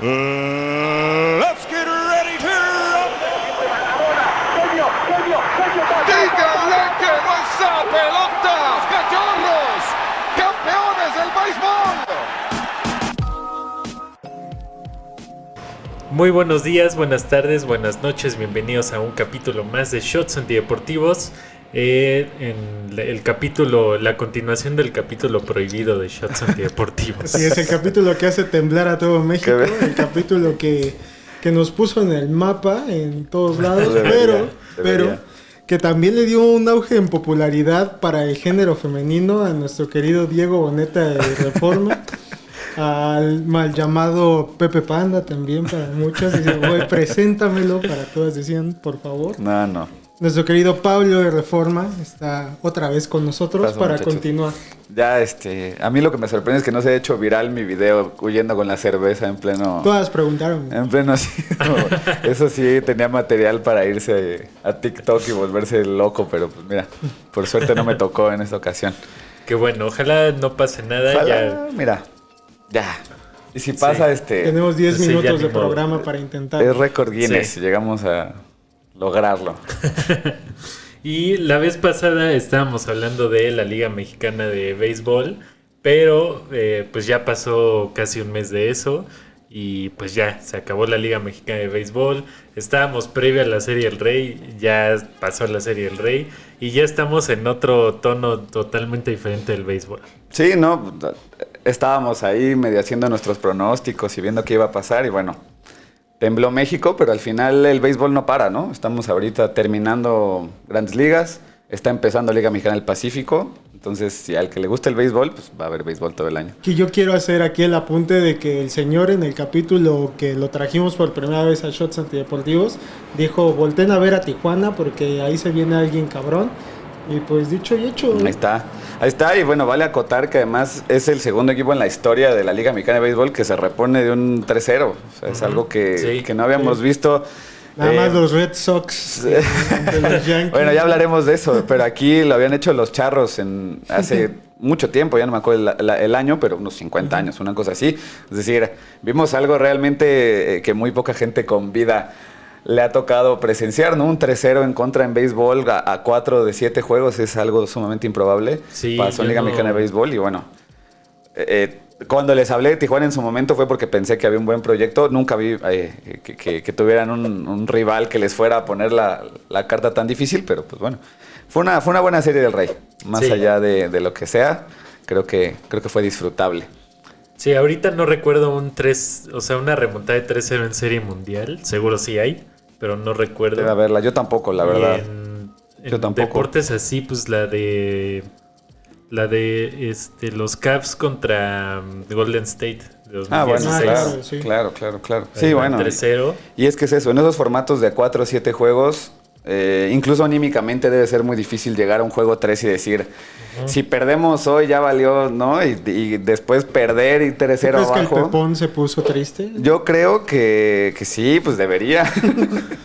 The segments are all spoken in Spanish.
Let's get ready to rumble. ¡Díganle que no esa pelota! ¡Cachorros! ¡Campeones del béisbol! Muy buenos días, buenas tardes, buenas noches, bienvenidos a un capítulo más de Shots Antideportivos. En el capítulo, la continuación del capítulo prohibido de Shots Antideportivos. Sí, es el capítulo que hace temblar a todo México, el capítulo que nos puso en el mapa en todos lados, pero que también le dio un auge en popularidad para el género femenino a nuestro querido Diego Boneta de Reforma. Al mal llamado Pepe Panda también para muchas. Dicen, güey, preséntamelo para todas. Decían, por favor. No. Nuestro querido Pablo de Reforma está otra vez con nosotros para muchachos. continuar. Ya, a mí lo que me sorprende es que no se ha hecho viral mi video huyendo con la cerveza en pleno... Todas preguntaron. En pleno así. Eso sí, tenía material para irse a TikTok y volverse loco, pero pues mira, por suerte no me tocó en esta ocasión. Que bueno, ojalá no pase nada. Ojalá, mira, ya. Y si pasa, Tenemos 10 Sí, minutos ya de ni modo. programa para intentar. es récord Guinness, Sí. llegamos a lograrlo. Y la vez pasada estábamos hablando de la Liga Mexicana de Béisbol, pero pues ya pasó casi un mes de eso y pues ya se acabó la Liga Mexicana de Béisbol. Estábamos previa a la Serie del Rey, ya pasó la Serie del Rey y ya estamos en otro tono totalmente diferente del béisbol. Sí, no, estábamos ahí medio haciendo nuestros pronósticos y viendo qué iba a pasar y bueno, tembló México, pero al final el béisbol no para, ¿no? Estamos ahorita terminando Grandes Ligas, está empezando Liga Mexicana del Pacífico, entonces si al que le gusta el béisbol, pues va a haber béisbol todo el año. Que yo quiero hacer aquí el apunte de que el señor en el capítulo que lo trajimos por primera vez a Shots Antideportivos dijo, volten a ver a Tijuana porque ahí se viene alguien cabrón. Y pues dicho y hecho. Ahí está, y bueno, vale acotar que además es el segundo equipo en la historia de la Liga Mexicana de Béisbol que se repone de un 3-0. O sea, es algo que no habíamos visto. Nada más los Red Sox de los Yankees. Bueno, ya hablaremos de eso, pero aquí lo habían hecho los Charros hace mucho tiempo, ya no me acuerdo el año, pero unos 50 años, una cosa así. Es decir, vimos algo realmente que muy poca gente con vida le ha tocado presenciar, ¿no? Un 3-0 en contra en béisbol a 4 de 7 juegos es algo sumamente improbable. Sí, pasó en Liga Mexicana de Béisbol y bueno, cuando les hablé de Tijuana en su momento fue porque pensé que había un buen proyecto. Nunca vi que tuvieran un rival que les fuera a poner la carta tan difícil, pero pues bueno, fue una buena Serie del Rey. Más allá de lo que sea, creo que fue disfrutable. Sí, ahorita no recuerdo una remontada de 3-0 en Serie Mundial, seguro sí hay, pero no recuerdo. Debe haberla, yo tampoco, la verdad. Yo tampoco. Deportes así, pues la de los Cavs contra Golden State de 2016. Bueno, claro. Sí, bueno. 3-0. Y es que es eso, en esos formatos de 4 o 7 juegos, incluso anímicamente debe ser muy difícil llegar a un juego 3 y decir, si perdemos hoy ya valió, ¿no? Y después perder y 3-0 ¿Crees abajo. que el Pepón se puso triste? Yo creo que sí, pues debería.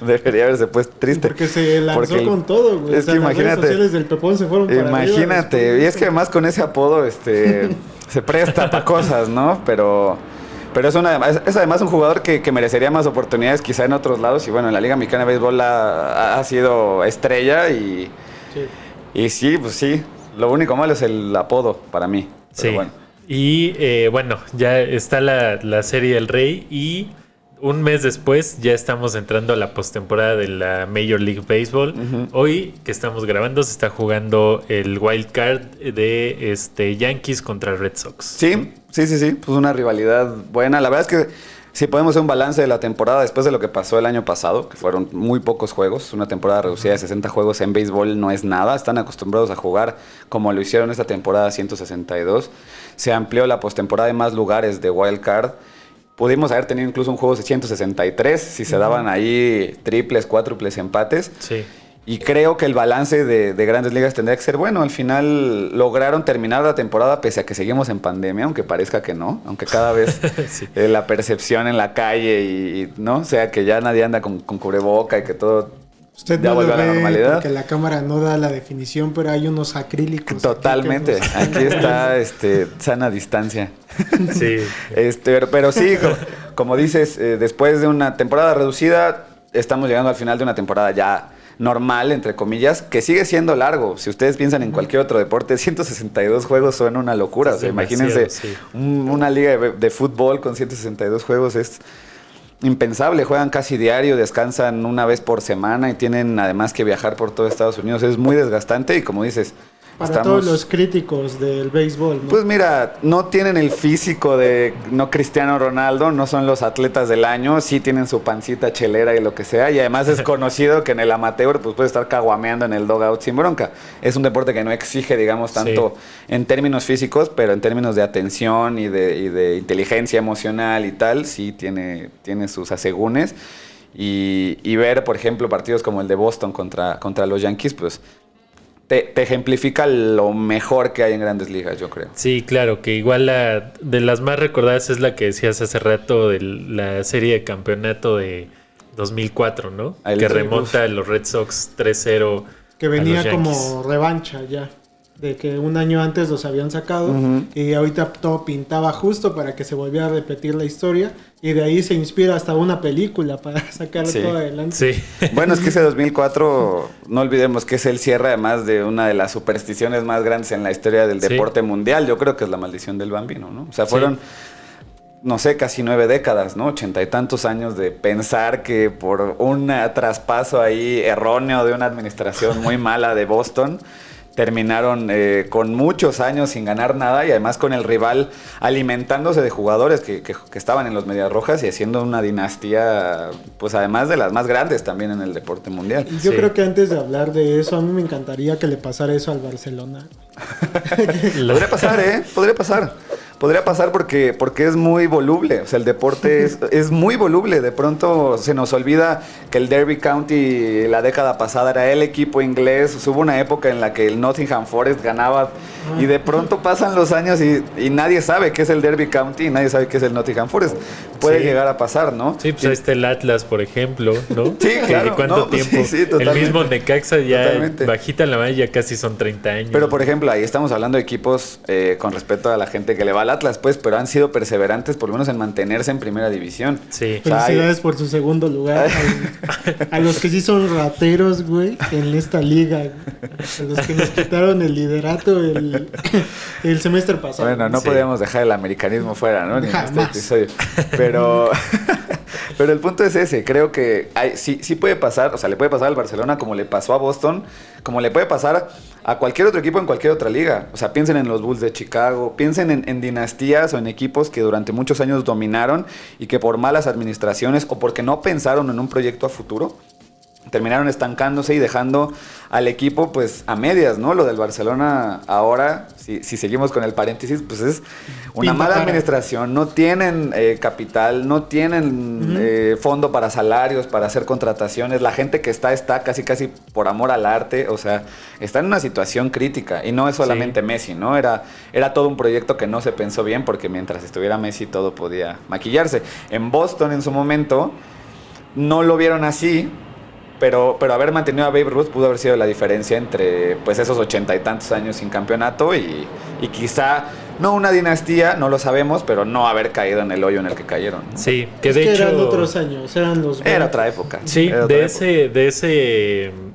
Debería haberse puesto triste. Porque se lanzó con todo, güey. Es que imagínate. Las redes sociales del Pepón se fueron para arriba. Imagínate. Y es que además con ese apodo se presta para cosas, ¿no? Pero es además un jugador que merecería más oportunidades quizá en otros lados. Y bueno, en la Liga Mexicana de Béisbol ha sido estrella y sí, pues sí. Lo único malo es el apodo para mí. Pero Sí. bueno. Y bueno, ya está la Serie del Rey y un mes después ya estamos entrando a la postemporada de la Major League Baseball. Hoy que estamos grabando se está jugando el Wild Card de Yankees contra Red Sox. Sí. Pues una rivalidad buena. La verdad es que si podemos hacer un balance de la temporada después de lo que pasó el año pasado, que fueron muy pocos juegos, una temporada reducida de 60 juegos en béisbol no es nada. Están acostumbrados a jugar como lo hicieron esta temporada 162. Se amplió la postemporada de más lugares de Wild Card. Pudimos haber tenido incluso un juego de 163 si se daban ahí triples, cuádruples, empates. Sí. Y creo que el balance de Grandes Ligas tendría que ser bueno. Al final lograron terminar la temporada pese a que seguimos en pandemia, aunque parezca que no. Aunque cada vez Sí. la percepción en la calle y no, o sea, que ya nadie anda con cubreboca y que todo Usted ya no lo vuelve a la ve normalidad. porque la cámara no da la definición, pero hay unos acrílicos. Totalmente. Aquí que Aquí está sana distancia. Sí. Pero sí, como dices, después de una temporada reducida, estamos llegando al final de una temporada ya normal, entre comillas, que sigue siendo largo. Si ustedes piensan en cualquier otro deporte, 162 juegos suena una locura. O sea, imagínense una liga de fútbol con 162 juegos es impensable. Juegan casi diario, descansan una vez por semana y tienen además que viajar por todo Estados Unidos. Es muy desgastante y como dices... Para todos los críticos del béisbol, ¿no? Pues mira, no tienen el físico de Cristiano Ronaldo, no son los atletas del año, sí tienen su pancita chelera y lo que sea, y además es conocido que en el amateur pues puede estar caguameando en el dugout sin bronca. Es un deporte que no exige, digamos, tanto en términos físicos, pero en términos de atención y de inteligencia emocional y tal, sí tiene sus asegúnes. Y ver, por ejemplo, partidos como el de Boston contra los Yankees, pues... Te ejemplifica lo mejor que hay en Grandes Ligas, yo creo. Sí, claro, que igual de las más recordadas es la que decías hace rato de la serie de campeonato de 2004, ¿no? Que remonta a los Red Sox 3-0. Que venía como revancha ya, de que un año antes los habían sacado y ahorita todo pintaba justo para que se volviera a repetir la historia y de ahí se inspira hasta una película para sacar todo adelante. Sí. Bueno, es que ese 2004, no olvidemos que es el cierre además de una de las supersticiones más grandes en la historia del deporte mundial. Yo creo que es la maldición del bambino, ¿no? O sea, fueron... no sé, casi 9 décadas, ¿no? 80 y tantos años de pensar que por un traspaso ahí erróneo de una administración muy mala de Boston, terminaron con muchos años sin ganar nada y además con el rival alimentándose de jugadores que estaban en los Medias Rojas y haciendo una dinastía, pues además de las más grandes también en el deporte mundial. Y yo creo que antes de hablar de eso, a mí me encantaría que le pasara eso al Barcelona. Podría pasar, ¿eh? Podría pasar porque es muy voluble. O sea, el deporte es muy voluble. De pronto se nos olvida que el Derby County la década pasada era el equipo inglés. Hubo una época en la que el Nottingham Forest ganaba y de pronto pasan los años y nadie sabe qué es el Derby County y nadie sabe qué es el Nottingham Forest. Puede llegar a pasar, ¿no? Sí, pues ahí está el Atlas, por ejemplo, ¿no? Sí, claro. ¿Y cuánto tiempo? Sí, el mismo Necaxa ya bajita en la malla, ya casi son 30 años. Pero, por ejemplo, ahí estamos hablando de equipos con respecto a la gente que le va al Atlas, pues, pero han sido perseverantes por lo menos en mantenerse en primera división. Sí. Felicidades por su segundo lugar. A los que sí son rateros, güey, en esta liga. A los que nos quitaron el liderato el semestre pasado. Bueno, no podíamos dejar el americanismo fuera, ¿no? Ni en este episodio. Pero el punto es ese. Creo que sí puede pasar, o sea, le puede pasar al Barcelona como le pasó a Boston, como le puede pasar a cualquier otro equipo en cualquier otra liga. O sea, piensen en los Bulls de Chicago, piensen en dinastías o en equipos que durante muchos años dominaron y que por malas administraciones o porque no pensaron en un proyecto a futuro, terminaron estancándose y dejando al equipo pues a medias, ¿no? Lo del Barcelona ahora, si seguimos con el paréntesis, pues es una mala administración. No tienen capital, no tienen fondo para salarios, para hacer contrataciones. La gente que está casi por amor al arte. O sea, está en una situación crítica. Y no es solamente Messi, ¿no? Era todo un proyecto que no se pensó bien porque mientras estuviera Messi todo podía maquillarse. En Boston en su momento no lo vieron así. Pero haber mantenido a Babe Ruth pudo haber sido la diferencia entre pues esos 80 y tantos años sin campeonato y quizá no una dinastía, no lo sabemos, pero no haber caído en el hoyo en el que cayeron, ¿no? Sí, que de hecho eran otros años, eran los 20. Era otra época. Sí, de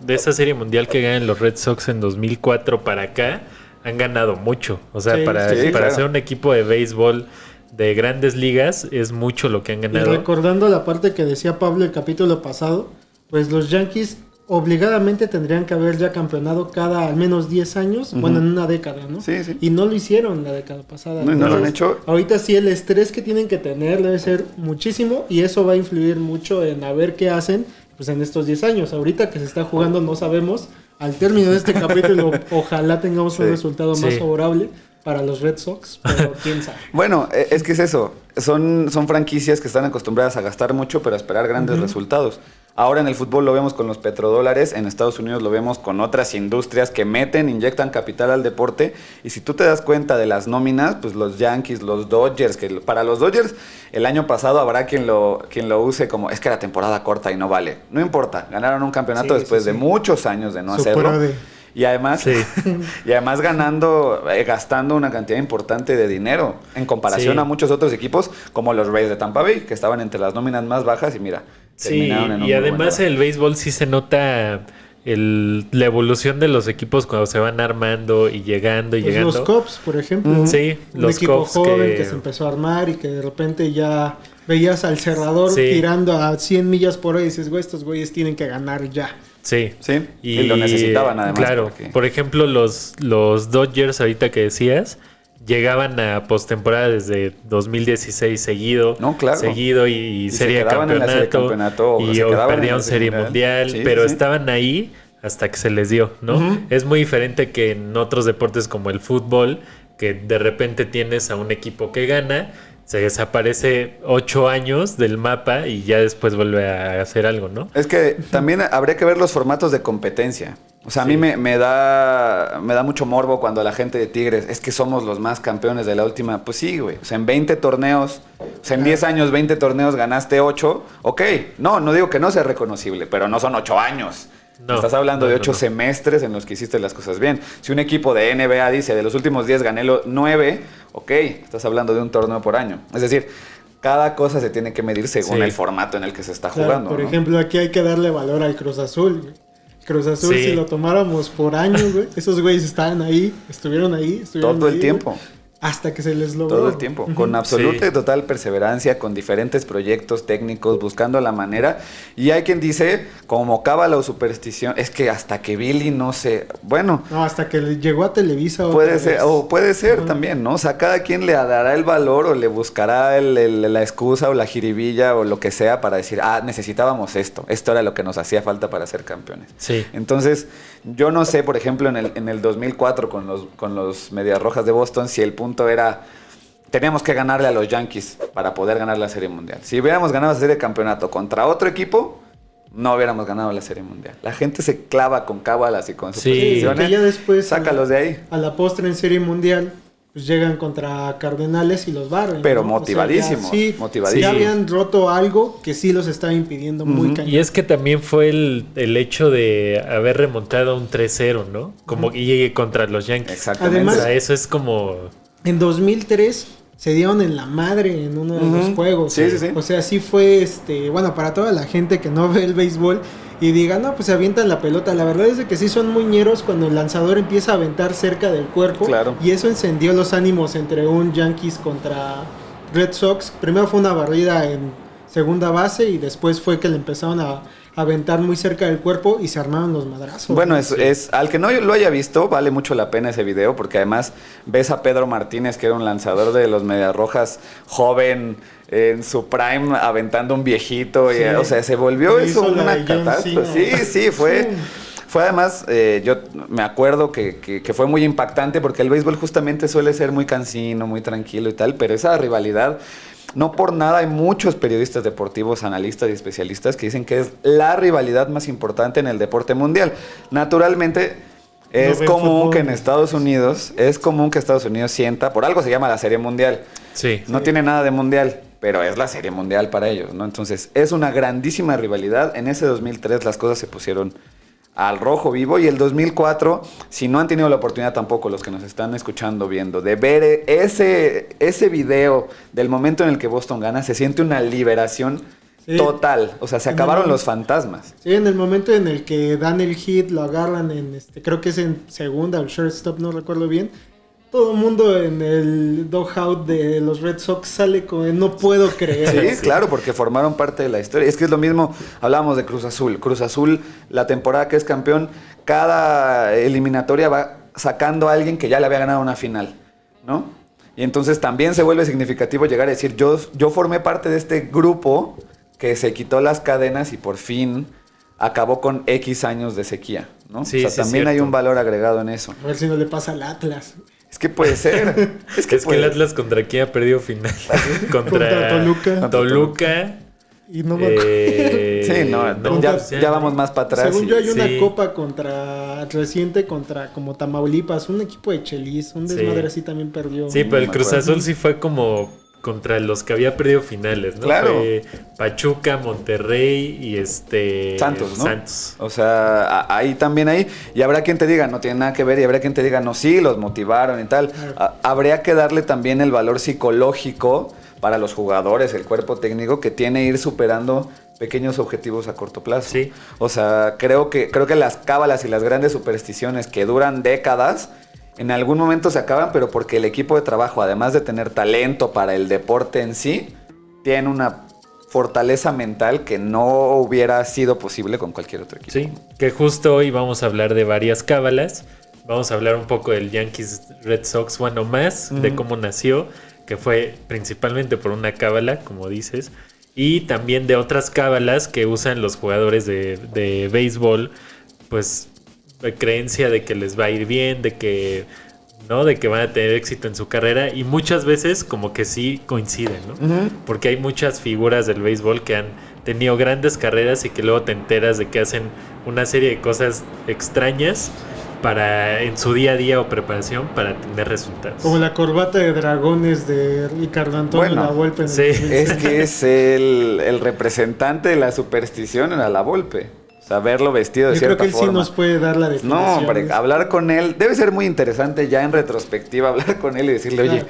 esa serie mundial que ganan los Red Sox en 2004 para acá han ganado mucho, o sea, para ser un equipo de béisbol de Grandes Ligas es mucho lo que han ganado. Y recordando la parte que decía Pablo el capítulo pasado, pues los Yankees obligadamente tendrían que haber ya campeonado cada al menos 10 años, bueno, en una década, ¿no? Sí, sí. Y no lo hicieron la década pasada. No, no lo han hecho. Ahorita sí el estrés que tienen que tener debe ser muchísimo y eso va a influir mucho en a ver qué hacen pues en estos 10 años. Ahorita que se está jugando no sabemos. Al término de este capítulo ojalá tengamos un resultado más favorable para los Red Sox, pero quién sabe. Bueno, es que es eso. Son franquicias que están acostumbradas a gastar mucho, pero a esperar grandes resultados. Ahora en el fútbol lo vemos con los petrodólares, en Estados Unidos lo vemos con otras industrias que inyectan capital al deporte. Y si tú te das cuenta de las nóminas, pues los Yankees, los Dodgers, que para los Dodgers el año pasado habrá quien lo use como, es que era temporada corta y no vale. No importa, ganaron un campeonato después de muchos años de no hacerlo. Y además, Sí. y además gastando una cantidad importante de dinero en comparación Sí. a muchos otros equipos como los Rays de Tampa Bay, que estaban entre las nóminas más bajas y mira, Sí, terminaron en un y muy buen además lugar. el béisbol sí se nota la evolución de los equipos cuando se van armando y llegando y Pues llegando. los Cubs, por ejemplo. Sí, Un los equipo Cubs joven que se empezó a armar y que de repente ya veías al cerrador Sí. tirando a 100 millas por hora y dices, güey, estos güeyes tienen que ganar ya. Sí. Sí, y lo necesitaban además. Claro, porque- por ejemplo, los Dodgers ahorita que decías, llegaban a postemporada desde 2016 seguido, No, claro. seguido y se serie de quedaban en la serie de campeonato, o y se o quedaban en perdían la serie serie mundial, mundial. Sí, pero sí. estaban ahí hasta que se les dio, ¿no? Es muy diferente que en otros deportes como el fútbol, que de repente tienes a un equipo que gana, se desaparece 8 años del mapa y ya después vuelve a hacer algo, ¿no? Es que también habría que ver los formatos de competencia. O sea, a mí me da mucho morbo cuando la gente de Tigres, es que somos los más campeones de la última. Pues sí, güey. O sea, en 20 torneos, o sea, en 10 años, 20 torneos ganaste 8. Ok, no digo que no sea reconocible, pero no son 8 años. No, Estás hablando no, de no, 8 no. semestres en los que hiciste las cosas bien. Si un equipo de NBA dice, de los últimos 10 gané 9, ok, estás hablando de un torneo por año. Es decir, cada cosa se tiene que medir según Sí. el formato en el que se está Claro, jugando. por ¿no? ejemplo, aquí hay que darle valor al Cruz Azul, güey. Cruz Azul, Sí. si lo tomáramos por año, güey, esos güeyes estaban ahí, estuvieron ahí. Todo el ahí, tiempo. güey, hasta que se les logró. Todo el tiempo, con absoluta Sí. y total perseverancia, con diferentes proyectos técnicos, buscando la manera. Y hay quien dice, como cábala o superstición, es que hasta que Billy no se... Bueno, No, hasta que le llegó a Televisa. otra puede ser, vez. o puede ser también, ¿no? O sea, cada quien le dará el valor o le buscará la excusa o la jiribilla o lo que sea para decir, necesitábamos esto era lo que nos hacía falta para ser campeones. Sí. Entonces, yo no sé, por ejemplo, en el 2004 con los Medias Rojas de Boston, si el punto era, teníamos que ganarle a los Yankees para poder ganar la Serie Mundial. Si hubiéramos ganado la Serie de Campeonato contra otro equipo, no hubiéramos ganado la Serie Mundial. La gente se clava con cábalas y con Sí. supersticiones. Que ya después Sácalos de ahí. a la postre en Serie Mundial, pues llegan contra Cardenales y los barren. Pero ¿no? motivadísimos, O sea, ya, motivadísimos. ya habían roto algo que sí los estaba impidiendo muy cañón. Y es que también fue el hecho de haber remontado un 3-0, ¿no? Como y contra los Yankees. Exactamente. Además- O sea, eso es como... En 2003 se dieron en la madre en uno de los juegos. Sí, sí, sí. O sea, sí fue, bueno, para toda la gente que no ve el béisbol y diga, no, pues se avientan la pelota. La verdad es de que sí son muy ñeros cuando el lanzador empieza a aventar cerca del cuerpo. Claro. Y eso encendió los ánimos entre un Yankees contra Red Sox. Primero fue una barrida en segunda base y después fue que le empezaron a aventar muy cerca del cuerpo y se armaron los madrazos. Bueno, es al que no lo haya visto, vale mucho la pena ese video, porque además ves a Pedro Martínez, que era un lanzador de los Medias Rojas, joven, en su prime, aventando un viejito. Sí. Y, o sea, se volvió Le eso hizo la una de John catástrofe. Cena. Sí, fue además, yo me acuerdo que fue muy impactante, porque el béisbol justamente suele ser muy cansino, muy tranquilo y tal, pero esa rivalidad... No por nada hay muchos periodistas deportivos, analistas y especialistas que dicen que es la rivalidad más importante en el deporte mundial. Naturalmente, es ven común fútbol. que en Estados Unidos sienta, por algo se llama la Serie Mundial. Sí. No tiene nada de mundial, pero es la Serie Mundial para ellos, ¿no? Entonces, es una grandísima rivalidad. En ese 2003 las cosas se pusieron al rojo vivo, y el 2004, si no han tenido la oportunidad tampoco los que nos están escuchando, viendo, de ver ese video del momento en el que Boston gana, se siente una liberación Sí. total. O sea, se En acabaron el- los fantasmas. Sí, en el momento en el que dan el hit, lo agarran en creo que es en segunda o shortstop, no recuerdo bien. Todo el mundo en el dugout de los Red Sox sale con no puedo creer. Sí, claro, porque formaron parte de la historia. Es que es lo mismo, hablábamos de Cruz Azul. Cruz Azul, la temporada que es campeón, cada eliminatoria va sacando a alguien que ya le había ganado una final, ¿no? Y entonces también se vuelve significativo llegar a decir, yo formé parte de este grupo que se quitó las cadenas y por fin acabó con X años de sequía, ¿no? Sí, o sea, sí, también es hay cierto. un valor agregado en eso. A ver si no le pasa al Atlas. Es que puede ser. Es que puede- el Atlas contra quién ha perdido final. Contra Toluca. Toluca. Y no me acuerdo. Sí, no, Contra- ya vamos más para atrás. Según y- yo hay una sí. copa reciente contra como Tamaulipas, un equipo de Chelis, un Sí. desmadre así también perdió. Sí, pero el me Cruz acuerdo. Azul sí fue como contra los que había perdido finales, ¿no? Claro. Fue Pachuca, Monterrey y Santos, ¿no? Santos. O sea, ahí también ahí. Y habrá quien te diga, no tiene nada que ver. Y habrá quien te diga, no, sí, los motivaron y tal. Habría que darle también el valor psicológico para los jugadores, el cuerpo técnico, que tiene ir superando pequeños objetivos a corto plazo. Sí. O sea, creo que las cábalas y las grandes supersticiones que duran décadas, en algún momento se acaban, pero porque el equipo de trabajo, además de tener talento para el deporte en sí, tiene una fortaleza mental que no hubiera sido posible con cualquier otro equipo. Sí, que justo hoy vamos a hablar de varias cábalas. Vamos a hablar un poco del Yankees Red Sox, bueno, más de cómo nació, que fue principalmente por una cábala, como dices, y también de otras cábalas que usan los jugadores de béisbol, pues de creencia de que les va a ir bien, de que van a tener éxito en su carrera, y muchas veces como que sí coinciden, ¿no? Porque hay muchas figuras del béisbol que han tenido grandes carreras y que luego te enteras de que hacen una serie de cosas extrañas en su día a día o preparación para tener resultados. Como la corbata de dragones de Ricardo Antonio La Volpe. Sí, es que es el representante de la superstición en La Volpe. O sea, verlo vestido de cierta forma. Yo creo que él sí nos puede dar la definición. No, hombre, hablar con él debe ser muy interesante ya en retrospectiva, hablar con él y decirle, oye,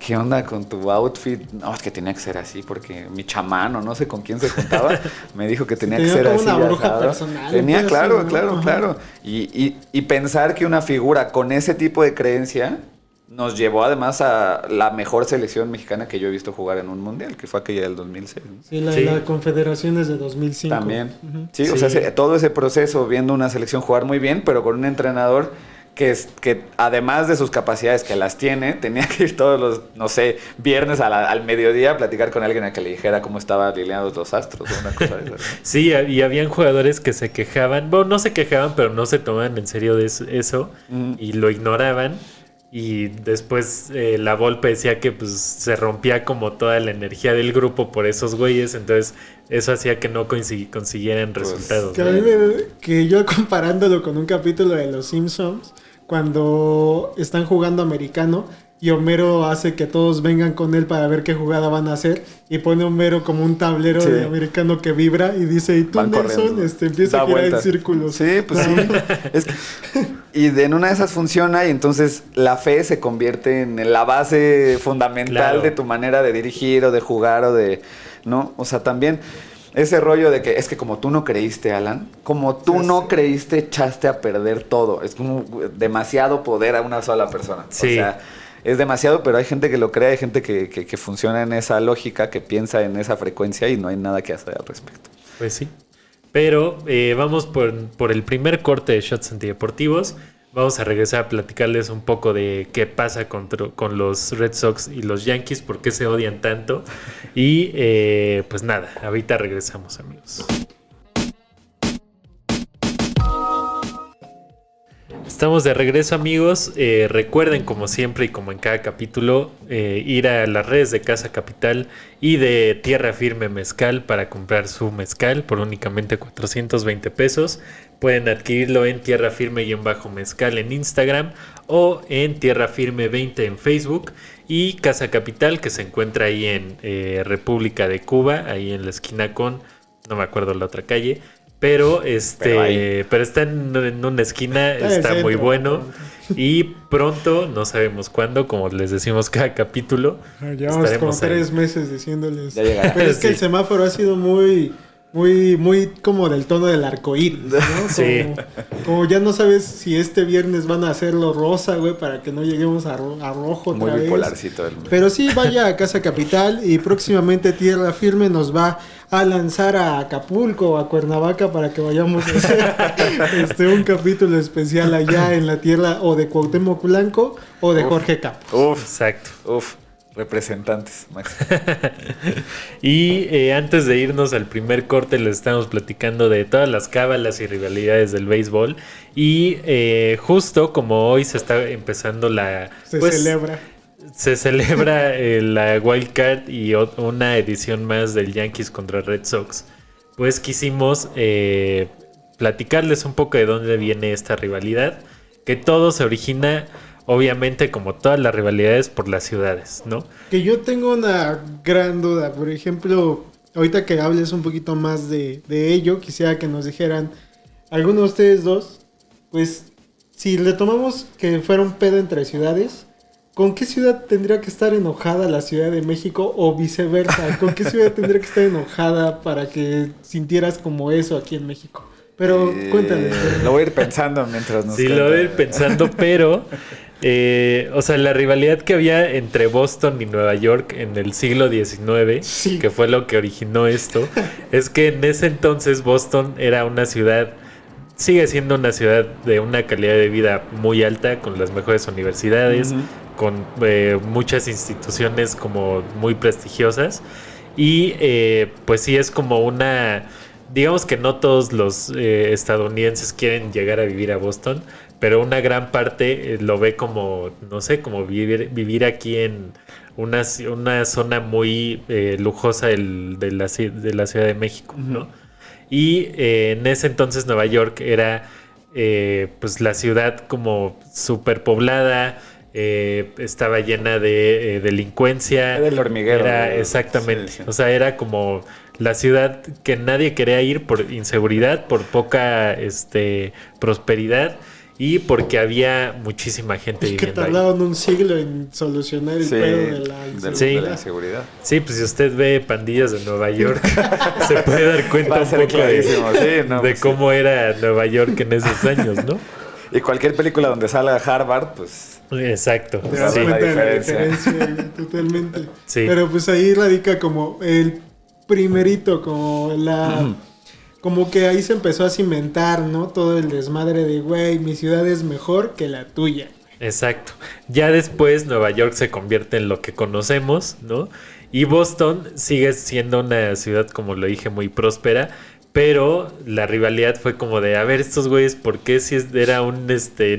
¿qué onda con tu outfit? No, es que tenía que ser así porque mi chamán o no sé con quién se juntaba me dijo que tenía que ser así. Una bruja personal. Tenía, claro. Y pensar que una figura con ese tipo de creencia nos llevó además a la mejor selección mexicana que yo he visto jugar en un mundial, que fue aquella del 2006. ¿no? Sí, la Confederaciones de 2005. También. Sí, o sea, todo ese proceso viendo una selección jugar muy bien, pero con un entrenador que además de sus capacidades que las tiene, tenía que ir todos los, no sé, viernes al mediodía a platicar con alguien a que le dijera cómo estaban alineados los astros o una cosa de eso. Sí, y habían jugadores que se quejaban, bueno, no se quejaban, pero no se tomaban en serio de eso y lo ignoraban. Y después la Volpe decía que pues se rompía como toda la energía del grupo por esos güeyes, entonces eso hacía que no consiguieran resultados. Que yo comparándolo con un capítulo de Los Simpsons, cuando están jugando americano y Homero hace que todos vengan con él para ver qué jugada van a hacer y pone a Homero como un tablero de americano que vibra y dice, y tú Nelson empieza a girar en círculos. Sí, pues sí. Y en una de esas funciona y entonces la fe se convierte en la base fundamental de tu manera de dirigir o de jugar o de... ¿no? O sea, también ese rollo de que es que como tú no creíste, Alan, como tú no creíste, echaste a perder todo. Es como demasiado poder a una sola persona. Sí. O sea, es demasiado, pero hay gente que lo cree, hay gente que funciona en esa lógica, que piensa en esa frecuencia y no hay nada que hacer al respecto. Pues sí. Pero vamos por el primer corte de Shots Antideportivos. Vamos a regresar a platicarles un poco de qué pasa con los Red Sox y los Yankees, por qué se odian tanto. Y pues nada, ahorita regresamos, amigos. Estamos de regreso, amigos. Recuerden, como siempre y como en cada capítulo, ir a las redes de Casa Capital y de Tierra Firme Mezcal para comprar su mezcal por únicamente 420 pesos. Pueden adquirirlo en Tierra Firme-Mezcal en Instagram o en Tierra Firme 20 en Facebook. Y Casa Capital, que se encuentra ahí en República de Cuba, ahí en la esquina con, no me acuerdo la otra calle. Pero está en una esquina, está muy bueno. Y pronto, no sabemos cuándo, como les decimos cada capítulo. Llevamos como 3 meses diciéndoles. Ya llegará. Pero es que el semáforo ha sido muy como del tono del arcoíris, ¿no? Sí. Como ya no sabes si este viernes van a hacerlo rosa, güey, para que no lleguemos a rojo otra vez. Muy bipolarcito. Pero sí, vaya a Casa Capital y próximamente Tierra Firme nos va a lanzar a Acapulco o a Cuernavaca para que vayamos a hacer un capítulo especial allá en la tierra o de Cuauhtémoc Blanco o de Jorge Campos. Exacto. Representantes, Max. Y antes de irnos al primer corte, les estamos platicando de todas las cábalas y rivalidades del béisbol. Y justo como hoy se está empezando se celebra la Wild Card y una edición más del Yankees contra Red Sox. Pues quisimos platicarles un poco de dónde viene esta rivalidad. Que todo se origina obviamente como todas las rivalidades por las ciudades, ¿no? Que yo tengo una gran duda. Por ejemplo, ahorita que hables un poquito más de ello, quisiera que nos dijeran, alguno de ustedes dos, pues, si le tomamos que fuera un pedo entre ciudades, ¿con qué ciudad tendría que estar enojada la Ciudad de México o viceversa? ¿Con qué ciudad tendría que estar enojada para que sintieras como eso aquí en México? Pero cuéntale. Lo voy a ir pensando mientras nos Sí, lo voy a ir pensando, pero... o sea, la rivalidad que había entre Boston y Nueva York en el siglo XIX, Sí. que fue lo que originó esto, es que en ese entonces Boston era una ciudad, sigue siendo una ciudad de una calidad de vida muy alta, con las mejores universidades, con muchas instituciones como muy prestigiosas, y pues sí es como una... Digamos que no todos los estadounidenses quieren llegar a vivir a Boston, pero una gran parte lo ve como, no sé, como vivir aquí en una zona muy lujosa de la Ciudad de México, ¿no? Y en ese entonces Nueva York era pues la ciudad como súper poblada, estaba llena de delincuencia. Era el hormiguero. Exactamente. Sí. O sea, era como la ciudad que nadie quería ir por inseguridad, por poca prosperidad y porque había muchísima gente Es que viviendo ahí. tardaron un siglo en solucionar el pedo de la Sí. de la inseguridad. Sí, pues si usted ve Pandillas de Nueva York, se puede dar cuenta Va a un ser poco clarísimo, sí, no, de pues, cómo era Nueva York en esos años, ¿no? Y cualquier película donde salga Harvard, pues... Exacto. Te das Sí. cuenta de la diferencia. diferencia, totalmente. Sí. Pero pues ahí radica como el primerito, como como que ahí se empezó a cimentar, ¿no? Todo el desmadre de, güey, mi ciudad es mejor que la tuya. Exacto. Ya después Nueva York se convierte en lo que conocemos, ¿no? Y Boston sigue siendo una ciudad, como lo dije, muy próspera, pero la rivalidad fue como de, a ver, estos güeyes, ¿por qué si era un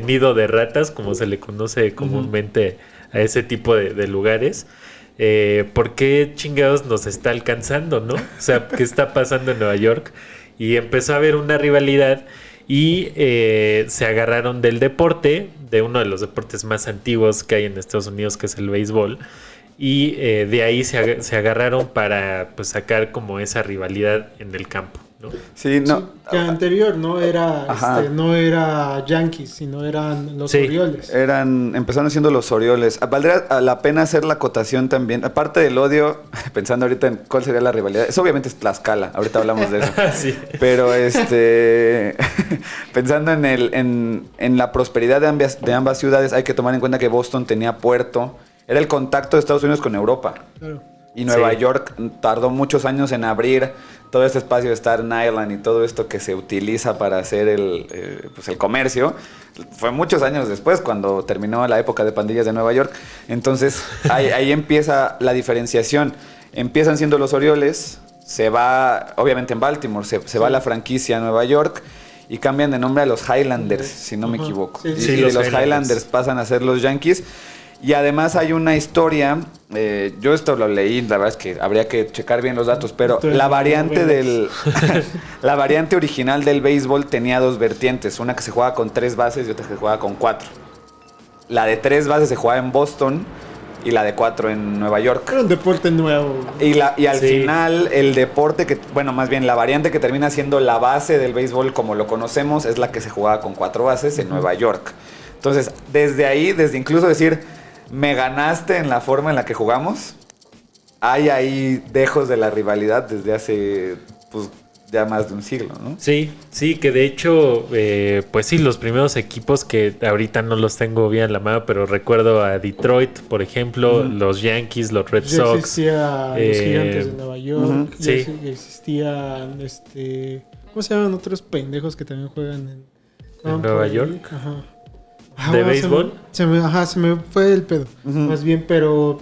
nido de ratas, como se le conoce comúnmente a ese tipo de lugares? ¿Por qué chingados nos está alcanzando, no? O sea, ¿qué está pasando en Nueva York? Y empezó a haber una rivalidad y se agarraron del deporte, de uno de los deportes más antiguos que hay en Estados Unidos, que es el béisbol, y de ahí se agarraron para pues sacar como esa rivalidad en el campo, ¿no? Sí, no. Sí, que anterior no era no era Yankees, sino eran los Sí. Orioles. Empezaron siendo los Orioles. Valdría la pena hacer la acotación también. Aparte del odio, pensando ahorita en cuál sería la rivalidad. Eso obviamente es Tlaxcala, ahorita hablamos de eso. Sí. Pero pensando en la prosperidad de ambas ciudades, hay que tomar en cuenta que Boston tenía puerto. Era el contacto de Estados Unidos con Europa. Claro. Y Nueva Sí. York tardó muchos años en abrir todo este espacio de Staten Island y todo esto que se utiliza para hacer el comercio. Fue muchos años después, cuando terminó la época de pandillas de Nueva York. Entonces, ahí empieza la diferenciación. Empiezan siendo los Orioles, se va, obviamente en Baltimore, se va la franquicia a Nueva York y cambian de nombre a los Highlanders, si no me Ajá. equivoco. Sí, Y sí, de los los Highlanders. Highlanders pasan a ser los Yankees. Y además hay una historia, yo esto lo leí, la verdad es que habría que checar bien los datos, pero Entonces, la variante la variante original del béisbol tenía dos vertientes, una que se jugaba con 3 bases y otra que se jugaba con 4. La de 3 bases se jugaba en Boston y la de 4 en Nueva York. Era un deporte nuevo. Y al Sí. final el deporte más bien la variante que termina siendo la base del béisbol como lo conocemos es la que se jugaba con 4 bases en Nueva York. Entonces, desde incluso decir, me ganaste en la forma en la que jugamos, hay ahí dejos de la rivalidad desde hace pues ya más de un siglo, ¿no? Sí, que de hecho, pues sí, los primeros equipos que ahorita no los tengo bien a la mano, pero recuerdo a Detroit, por ejemplo, los Yankees, los Red Ya Sox. existían los Gigantes de Nueva York. Ya sí. existían, ¿cómo se llaman otros pendejos que también juegan en Nueva por ahí? York? Ajá. ¿De bueno, béisbol? Se me fue el pedo. Más bien, pero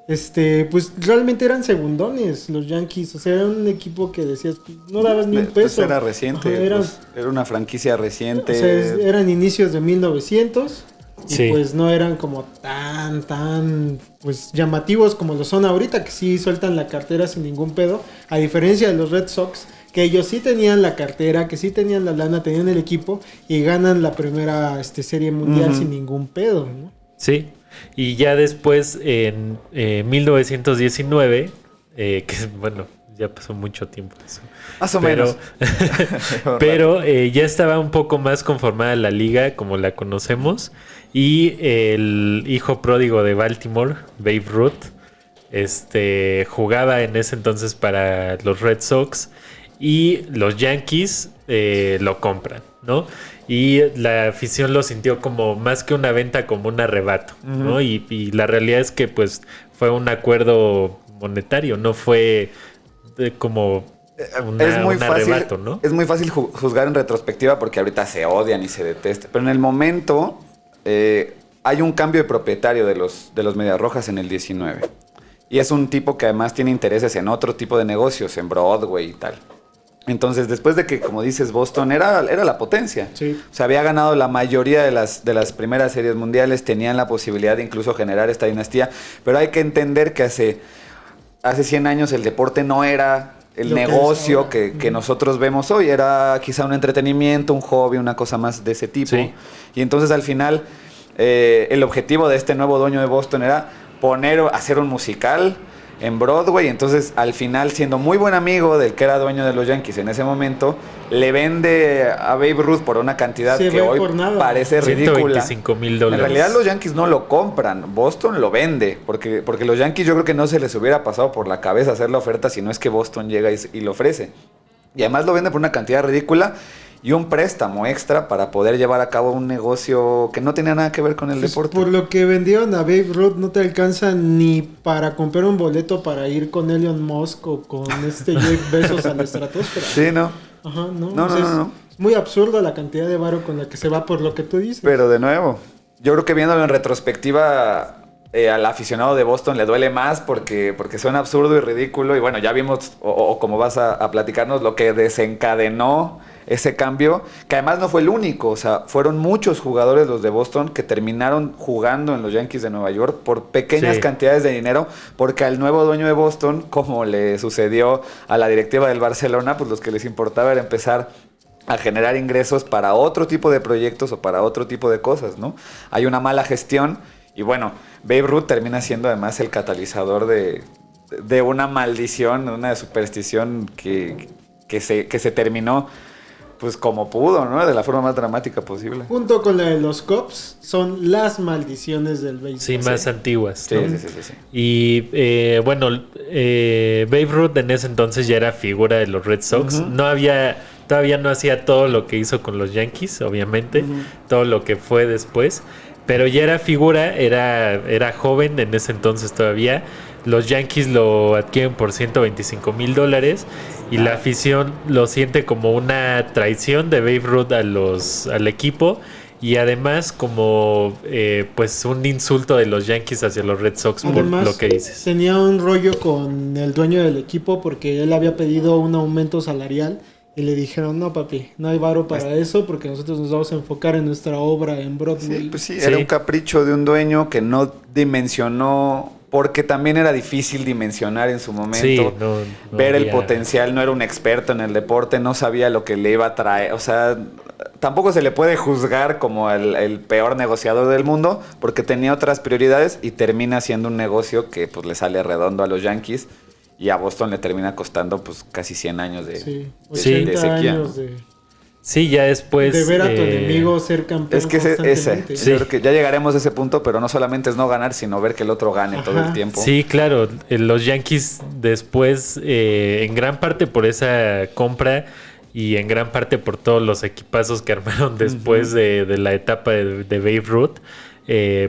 pues realmente eran segundones los Yankees. O sea, era un equipo que decías, pues, no dabas ni un Pues peso. era reciente, Ajá, era una franquicia reciente. o sea, eran inicios de 1900 y Sí. pues no eran como tan pues llamativos como lo son ahorita, que sí sueltan la cartera sin ningún pedo, a diferencia de los Red Sox, que ellos sí tenían la cartera, que sí tenían la lana, tenían el equipo y ganan la primera serie mundial sin ningún pedo, ¿no? Sí, y ya después en 1919, que bueno, ya pasó mucho tiempo eso. Más o menos. Pero ya estaba un poco más conformada la liga como la conocemos y el hijo pródigo de Baltimore, Babe Ruth, jugaba en ese entonces para los Red Sox y los Yankees lo compran, ¿no? Y la afición lo sintió como más que una venta, como un arrebato, ¿no? Y la realidad es que pues fue un acuerdo monetario, no fue como un arrebato, ¿no? Es muy fácil juzgar en retrospectiva porque ahorita se odian y se detestan. Pero en el momento hay un cambio de propietario de los Medias Rojas en el 19. Y es un tipo que además tiene intereses en otro tipo de negocios, en Broadway y tal. Entonces, después de que, como dices, Boston era la potencia. Sí. O sea, había ganado la mayoría de las primeras series mundiales, tenían la posibilidad de incluso generar esta dinastía. Pero hay que entender que hace 100 años el deporte no era el negocio que nosotros vemos hoy. Era quizá un entretenimiento, un hobby, una cosa más de ese tipo. Sí. Y entonces, al final, el objetivo de este nuevo dueño de Boston era hacer un musical en Broadway. Entonces, al final, siendo muy buen amigo del que era dueño de los Yankees en ese momento, le vende a Babe Ruth por una cantidad que hoy parece ridícula. $125,000. En realidad, los Yankees no lo compran, Boston lo vende, porque los Yankees yo creo que no se les hubiera pasado por la cabeza hacer la oferta si no es que Boston llega y lo ofrece. Y además lo vende por una cantidad ridícula y un préstamo extra para poder llevar a cabo un negocio que no tenía nada que ver con el deporte. Por lo que vendieron a Babe Ruth no te alcanza ni para comprar un boleto para ir con Elon Musk o con Jeff Bezos a la estratosfera. Sí, ¿no? Ajá, no. No. Es muy absurdo la cantidad de varo con la que se va por lo que tú dices. Pero de nuevo, yo creo que viéndolo en retrospectiva, al aficionado de Boston le duele más porque suena absurdo y ridículo. Y bueno, ya vimos, o como vas a platicarnos, lo que desencadenó ese cambio, que además no fue el único. O sea, fueron muchos jugadores los de Boston que terminaron jugando en los Yankees de Nueva York por pequeñas cantidades de dinero, porque al nuevo dueño de Boston, como le sucedió a la directiva del Barcelona, pues los que les importaba era empezar a generar ingresos para otro tipo de proyectos o para otro tipo de cosas, ¿no? Hay una mala gestión y bueno, Babe Ruth termina siendo además el catalizador de una maldición, una superstición que se terminó pues como pudo, ¿no? De la forma más dramática posible. Junto con la de los Cubs, son las maldiciones del béisbol. Sí, más antiguas, ¿no? Sí. Y bueno, Babe Ruth en ese entonces ya era figura de los Red Sox. Todavía no hacía todo lo que hizo con los Yankees, obviamente, todo lo que fue después. Pero ya era figura, era joven en ese entonces todavía. Los Yankees lo adquieren por $125,000 y la afición lo siente como una traición de Babe Ruth al equipo y además como pues un insulto de los Yankees hacia los Red Sox. Además, por lo que dices. Tenía un rollo con el dueño del equipo porque él había pedido un aumento salarial y le dijeron, no papi, no hay varo para eso porque nosotros nos vamos a enfocar en nuestra obra en Broadway. Sí, pues sí, era un capricho de un dueño que no dimensionó, porque también era difícil dimensionar en su momento. Sí, no ver había... el potencial, no era un experto en el deporte, no sabía lo que le iba a traer. O sea, tampoco se le puede juzgar como el peor negociador del mundo, porque tenía otras prioridades y termina siendo un negocio que pues le sale redondo a los Yankees. Y a Boston le termina costando pues casi 100 años de sequía. Años Sí, ya después... de ver a tu enemigo ser campeón. Es que creo que ya llegaremos a ese punto, pero no solamente es no ganar, sino ver que el otro gane todo el tiempo. Sí, claro. Los Yankees después, en gran parte por esa compra y en gran parte por todos los equipazos que armaron después de la etapa de Babe Ruth,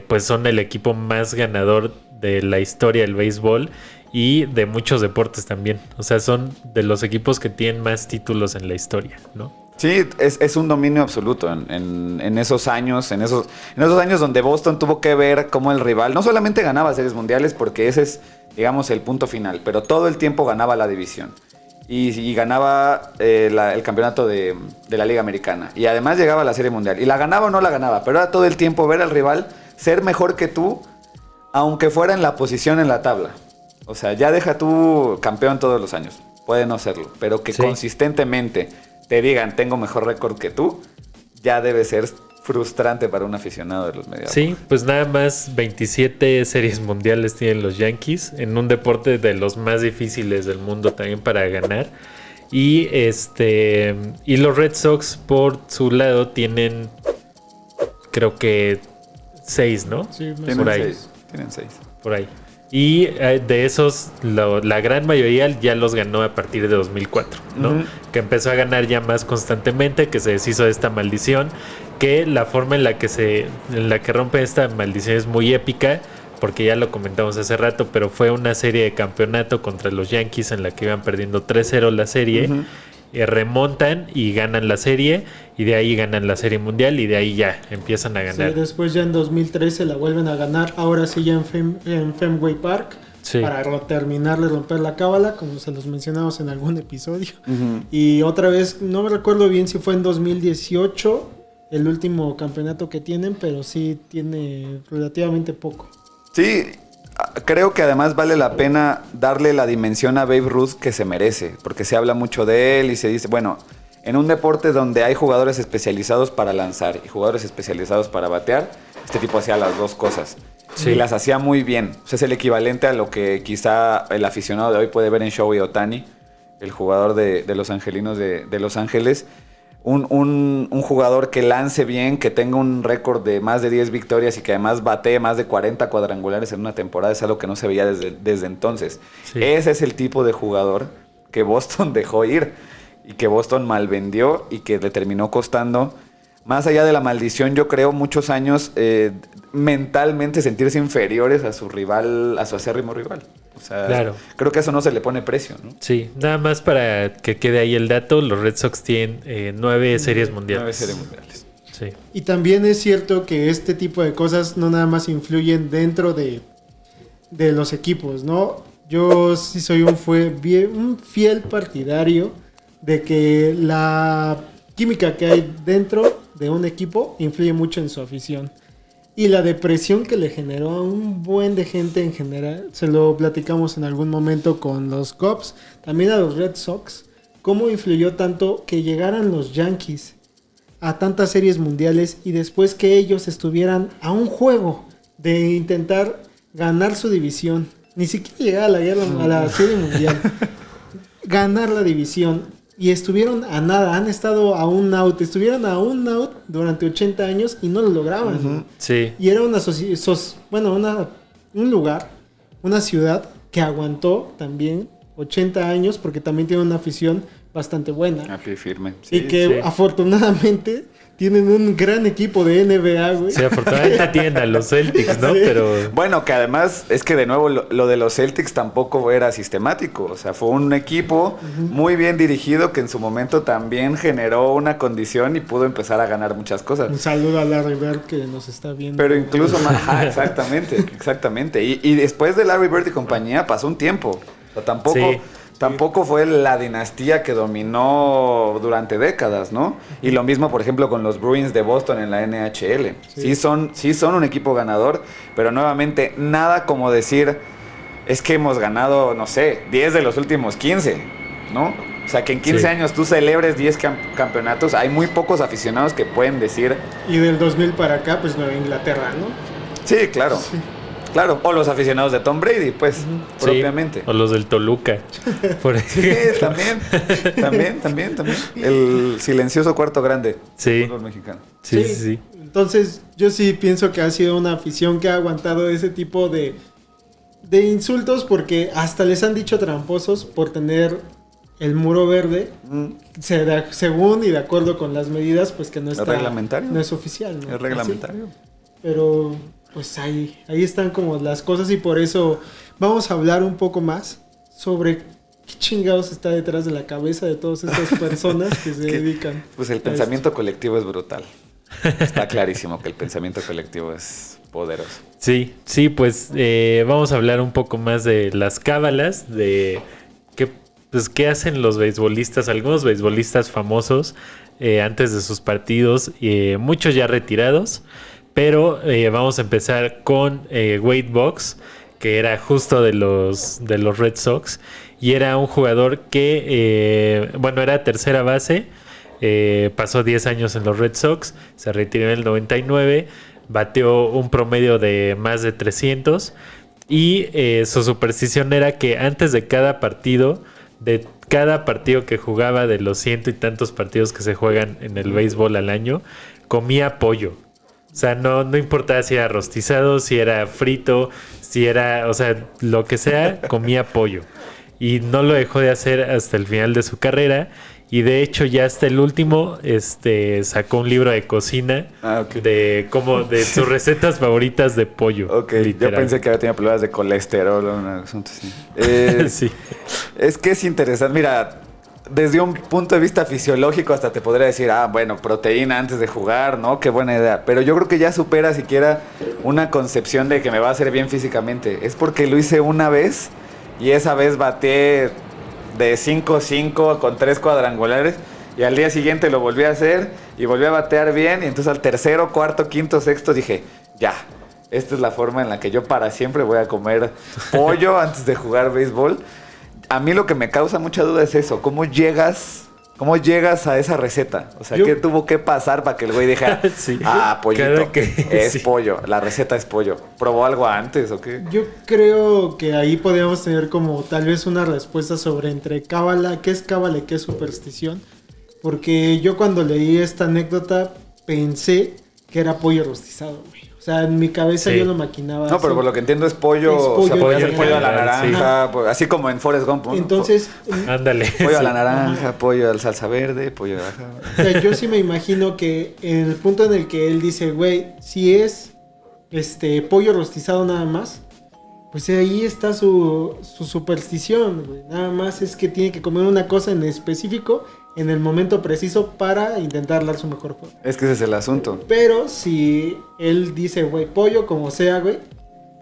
pues son el equipo más ganador de la historia del béisbol y de muchos deportes también. O sea, son de los equipos que tienen más títulos en la historia, ¿no? Sí, es un dominio absoluto en esos años, en esos años donde Boston tuvo que ver cómo el rival no solamente ganaba series mundiales, porque ese es, digamos, el punto final, pero todo el tiempo ganaba la división y ganaba el campeonato de la Liga Americana y además llegaba a la serie mundial y la ganaba o no la ganaba, pero era todo el tiempo ver al rival ser mejor que tú, aunque fuera en la posición en la tabla. O sea, ya deja tú campeón todos los años, puede no serlo, pero que consistentemente te digan tengo mejor récord que tú, ya debe ser frustrante para un aficionado de los Medias Rojas. Sí, pues nada más 27 series mundiales tienen los Yankees en un deporte de los más difíciles del mundo también para ganar. Y y los Red Sox por su lado tienen, creo que 6, ¿no? Sí, Tienen por ahí. 6. Tienen 6. Por ahí. Y de esos, la gran mayoría ya los ganó a partir de 2004, ¿no? Ujú. Que empezó a ganar ya más constantemente, que se deshizo de esta maldición, que la forma en la que rompe esta maldición es muy épica, porque ya lo comentamos hace rato, pero fue una serie de campeonato contra los Yankees en la que iban perdiendo 3-0 la serie. Ujú. Remontan y ganan la serie, y de ahí ganan la serie mundial, y de ahí ya empiezan a Sí, ganar. después ya en 2013 la vuelven a ganar, ahora sí ya en Fenway Park, Sí. para terminar de romper la cábala, como se los mencionamos en algún episodio. Ujú. Y otra vez, no me recuerdo bien si fue en 2018 el último campeonato que tienen, pero sí tiene relativamente poco. Sí, creo que además vale la pena darle la dimensión a Babe Ruth que se merece, porque se habla mucho de él y se dice, bueno, en un deporte donde hay jugadores especializados para lanzar y jugadores especializados para batear, este tipo hacía las dos cosas. Sí. Y las hacía muy bien. O sea, es el equivalente a lo que quizá el aficionado de hoy puede ver en Shohei Ohtani, el jugador de los Angelinos de Los Ángeles. Un jugador que lance bien, que tenga un récord de más de 10 victorias y que además batee más de 40 cuadrangulares en una temporada, es algo que no se veía desde entonces. Sí. Ese es el tipo de jugador que Boston dejó ir y que Boston malvendió y que le terminó costando, más allá de la maldición, yo creo, muchos años mentalmente sentirse inferiores a su rival, a su acérrimo rival. O sea, Claro. creo que eso no se le pone precio, ¿no? Sí, nada más para que quede ahí el dato, los Red Sox tienen 9 series mundiales. 9 series mundiales. Sí. Y también es cierto que este tipo de cosas no nada más influyen dentro de los equipos, ¿no? Yo sí soy un fiel partidario de que la química que hay dentro de un equipo influye mucho en su afición. Y la depresión que le generó a un buen de gente en general, se lo platicamos en algún momento con los Cubs, también a los Red Sox, cómo influyó tanto que llegaran los Yankees a tantas series mundiales y después que ellos estuvieran a un juego de intentar ganar su división, ni siquiera llegar a la serie mundial, ganar la división. Y estuvieron a nada, han estado a un out, estuvieron a un out durante 80 años y no lo lograban. Ujú. Sí. Y era un lugar, una ciudad que aguantó también 80 años porque también tiene una afición bastante buena. A pie firme. Y que sí. afortunadamente tienen un gran equipo de NBA, güey. Sí, afortunadamente tienen a los Celtics, ¿no? Sí. Pero Bueno, que además es que de nuevo lo de los Celtics tampoco era sistemático. O sea, fue un equipo muy bien dirigido que en su momento también generó una condición y pudo empezar a ganar muchas cosas. Un saludo a Larry Bird que nos está viendo. Pero incluso más... Ajá, exactamente. Y después de Larry Bird y compañía pasó un tiempo. O sea, tampoco fue la dinastía que dominó durante décadas, ¿no? Y lo mismo, por ejemplo, con los Bruins de Boston en la NHL. Sí son un equipo ganador, pero nuevamente nada como decir, es que hemos ganado, no sé, 10 de los últimos 15, ¿no? O sea, que en 15 Sí. años tú celebres 10 campeonatos, hay muy pocos aficionados que pueden decir... Y del 2000 para acá, pues Nueva Inglaterra, ¿no? Sí, claro. Claro, o los aficionados de Tom Brady, pues, propiamente. Sí, o los del Toluca. Por Sí, ejemplo. también. El silencioso cuarto grande Sí. del fútbol mexicano. Sí. Entonces, yo sí pienso que ha sido una afición que ha aguantado ese tipo de insultos porque hasta les han dicho tramposos por tener el muro verde, según y de acuerdo con las medidas, pues que no está... reglamentario. No es oficial, ¿no? Es reglamentario. Así. Pero pues ahí están como las cosas y por eso vamos a hablar un poco más sobre qué chingados está detrás de la cabeza de todas estas personas que se dedican. Pues el a pensamiento colectivo es brutal. Está clarísimo que el pensamiento colectivo es poderoso. Sí, pues vamos a hablar un poco más de las cábalas, de qué hacen los beisbolistas, algunos beisbolistas famosos antes de sus partidos, muchos ya retirados. Pero vamos a empezar con Wade Boggs, que era justo de los Red Sox. Y era un jugador que, era tercera base. pasó 10 años en los Red Sox, se retiró en el 99, bateó un promedio de más de 300 y su superstición era que antes de cada partido que jugaba, de los ciento y tantos partidos que se juegan en el béisbol al año, comía pollo. O sea, no importaba si era rostizado, si era frito, si era, o sea, lo que sea, comía pollo. Y no lo dejó de hacer hasta el final de su carrera. Y de hecho ya hasta el último sacó un libro de cocina de sus recetas favoritas de pollo. Ok, yo pensé que había tenido problemas de colesterol o un asunto así. Sí. Es que es interesante. Mira, desde un punto de vista fisiológico hasta te podría decir, bueno, proteína antes de jugar, ¿no? Qué buena idea. Pero yo creo que ya supera siquiera una concepción de que me va a hacer bien físicamente. Es porque lo hice una vez y esa vez bateé de 5-5 con 3 cuadrangulares y al día siguiente lo volví a hacer y volví a batear bien y entonces al tercero, cuarto, quinto, sexto dije, ya, esta es la forma en la que yo para siempre voy a comer pollo antes de jugar béisbol. A mí lo que me causa mucha duda es eso, ¿cómo llegas a esa receta? O sea, ¿qué tuvo que pasar para que el güey dijera, sí, pollito, es pollo, la receta es pollo? ¿Probó algo antes o qué? Yo creo que ahí podríamos tener como tal vez una respuesta sobre entre cábala, qué es cábala y qué es superstición. Porque yo cuando leí esta anécdota pensé que era pollo rostizado, güey. O sea, en mi cabeza yo lo maquinaba. No, pero por lo que entiendo es pollo, o sea, puede ser pollo a la naranja, sí. Así como en Forrest Gump. ¿No? Entonces, ándale. Pollo a la naranja, pollo al salsa verde, pollo a la... O sea, yo sí me imagino que en el punto en el que él dice, güey, si es pollo rostizado nada más, pues ahí está su superstición, güey. Nada más es que tiene que comer una cosa en específico en el momento preciso para intentar dar su mejor juego. Es que ese es el asunto. Pero si él dice, güey, pollo como sea, güey,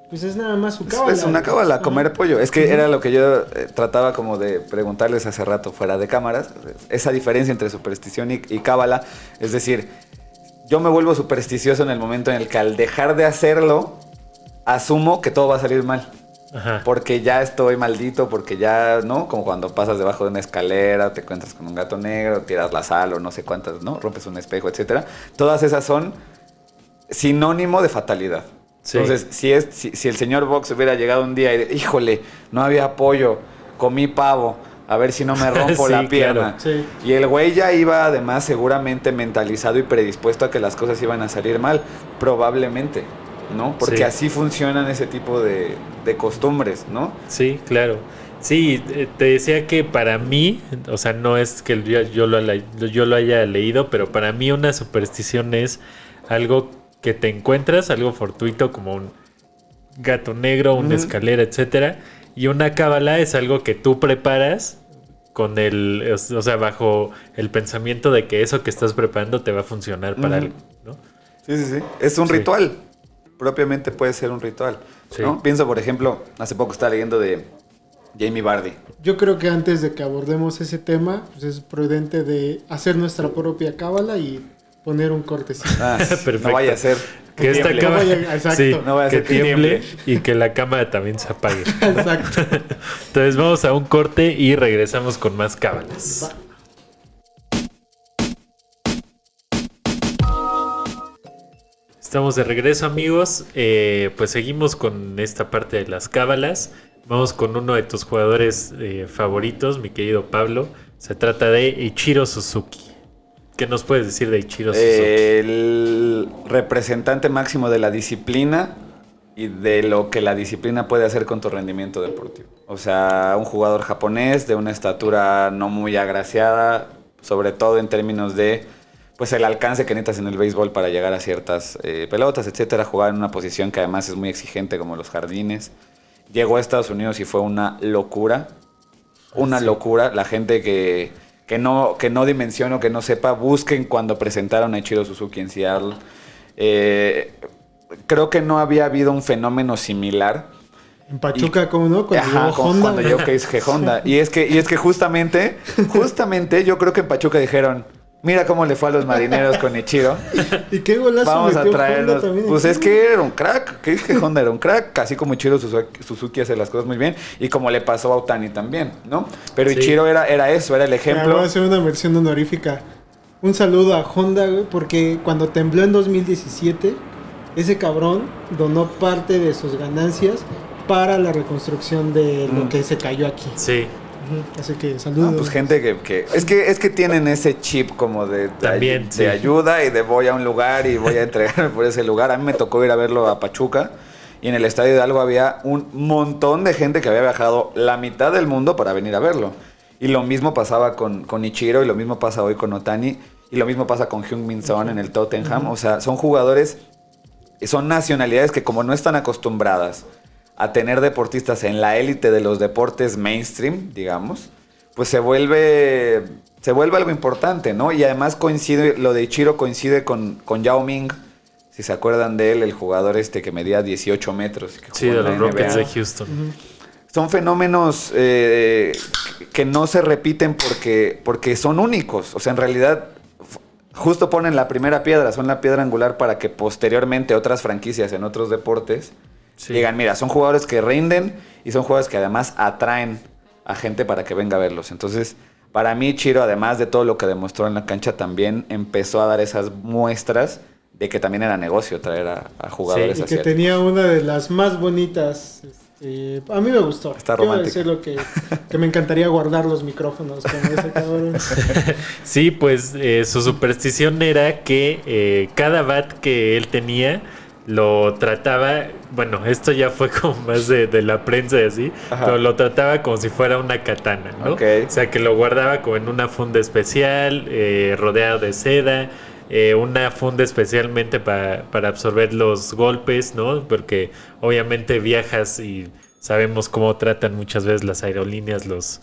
pues es nada más su cábala. Es una cábala, comer pollo. Es que era lo que yo trataba como de preguntarles hace rato fuera de cámaras. Esa diferencia entre superstición y cábala. Es decir, yo me vuelvo supersticioso en el momento en el que al dejar de hacerlo, asumo que todo va a salir mal. Ajá. Porque ya estoy maldito, porque ya, ¿no? Como cuando pasas debajo de una escalera, te encuentras con un gato negro, tiras la sal o no sé cuántas, ¿no? Rompes un espejo, etcétera. Todas esas son sinónimo de fatalidad. Sí. Entonces, si el señor Box hubiera llegado un día y híjole, no había pollo, comí pavo, a ver si no me rompo la pierna. Claro. Sí. Y el güey ya iba además seguramente mentalizado y predispuesto a que las cosas iban a salir mal, probablemente, ¿no? Porque así funcionan ese tipo de costumbres, ¿no? Sí, claro. Sí, te decía que para mí, o sea, no es que yo lo haya leído, pero para mí una superstición es algo que te encuentras, algo fortuito como un gato negro, una escalera, etcétera. Y una cábala es algo que tú preparas con o sea, bajo el pensamiento de que eso que estás preparando te va a funcionar para algo, ¿no? Sí. Es un ritual. Propiamente puede ser un ritual, ¿no? Sí. Pienso, por ejemplo, hace poco estaba leyendo de Jamie Vardy. Yo creo que antes de que abordemos ese tema, pues es prudente de hacer nuestra propia cábala y poner un cortecito. Perfecto. No vaya a ser que esta cámara no vaya a ser que tiemble y que la cámara también se apague. Exacto. Entonces vamos a un corte y regresamos con más cábalas. Estamos de regreso, amigos. Pues seguimos con esta parte de las cábalas. Vamos con uno de tus jugadores favoritos, mi querido Pablo. Se trata de Ichiro Suzuki. ¿Qué nos puedes decir de Ichiro Suzuki? El representante máximo de la disciplina y de lo que la disciplina puede hacer con tu rendimiento deportivo. O sea, un jugador japonés de una estatura no muy agraciada, sobre todo en términos de pues el alcance que necesitas en el béisbol para llegar a ciertas pelotas, etcétera. Jugar en una posición que además es muy exigente como los jardines. Llegó a Estados Unidos y fue una locura. Una locura. La gente que no dimensione o que no sepa, busquen cuando presentaron a Ichiro Suzuki en Seattle. Creo que no había habido un fenómeno similar. En Pachuca, ¿cómo no? Cuando llegó Keisuke Honda. Y es que justamente yo creo que en Pachuca dijeron, mira cómo le fue a los marineros con Ichiro. ¿Y qué golazo vamos a traernos? Pues es aquí. que era un crack. Keisuke Honda era un crack. Así como Ichiro Suzuki hace las cosas muy bien. Y como le pasó a Ohtani también, ¿no? Pero Ichiro era eso, era el ejemplo. Vamos a hacer una versión honorífica. un saludo a Honda, güey, porque cuando tembló en 2017, ese cabrón donó parte de sus ganancias para la reconstrucción de lo que se cayó aquí. Sí. Así que saludos. Pues gente que es que tienen ese chip como de ayuda y de voy a un lugar y voy a entregarme por ese lugar. A mí me tocó ir a verlo a Pachuca y en el Estadio Hidalgo había un montón de gente que había viajado la mitad del mundo para venir a verlo. Y lo mismo pasaba con Ichiro y lo mismo pasa hoy con Otani y lo mismo pasa con Heung-min Son en el Tottenham. O sea, son jugadores, son nacionalidades que como no están acostumbradas a tener deportistas en la élite de los deportes mainstream, digamos, pues se vuelve algo importante, ¿no? Y además coincide, lo de Ichiro coincide con Yao Ming, si se acuerdan de él, el jugador que medía 18 metros. Que sí, de los Rockets de Houston. Son fenómenos que no se repiten porque son únicos. O sea, en realidad, justo ponen la primera piedra, son la piedra angular para que posteriormente otras franquicias en otros deportes digan, mira, son jugadores que rinden y son jugadores que además atraen a gente para que venga a verlos. Entonces, para mí, Chiro, además de todo lo que demostró en la cancha, también empezó a dar esas muestras de que también era negocio traer a jugadores y asiáticos. Que tenía una de las más bonitas. A mí me gustó. Está romántico. Quiero decir que me encantaría guardar los micrófonos con ese cabrón. Sí, pues su superstición era que cada bat que él tenía lo trataba, bueno, esto ya fue como más de la prensa y así, pero lo trataba como si fuera una katana, ¿no? Okay. O sea, que lo guardaba como en una funda especial, rodeado de seda, una funda especialmente para absorber los golpes, ¿no? Porque obviamente viajas y sabemos cómo tratan muchas veces las aerolíneas los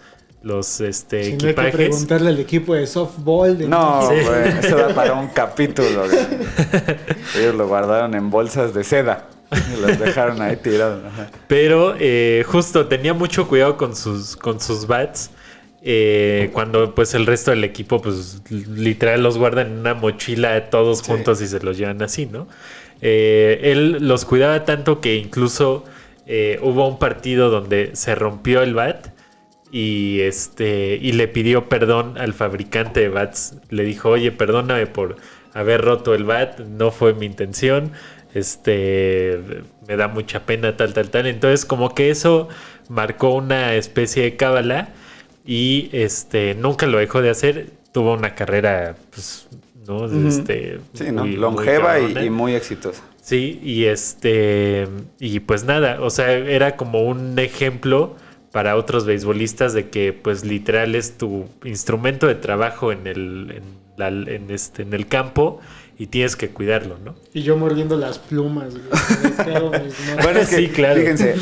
si equipajes. No hay que preguntarle al equipo de softball. No, güey, eso da para un capítulo. Ellos lo guardaron en bolsas de seda y los dejaron ahí tirados. Pero justo tenía mucho cuidado con sus bats. Cuando pues el resto del equipo pues literal los guardan en una mochila todos juntos y se los llevan así, ¿no? Él los cuidaba tanto que incluso hubo un partido donde se rompió el bat y le pidió perdón al fabricante de bats. Le dijo, oye, perdóname por haber roto el bat, no fue mi intención, me da mucha pena, tal. Entonces como que eso marcó una especie de cábala y nunca lo dejó de hacer. Tuvo una carrera, pues, ¿no? Muy longeva y muy exitosa. Sí, y pues nada, o sea, era como un ejemplo para otros beisbolistas de que pues literal es tu instrumento de trabajo en el campo y tienes que cuidarlo, ¿no? Y yo mordiendo las plumas, güey. Bueno, es que, sí, claro. Fíjense,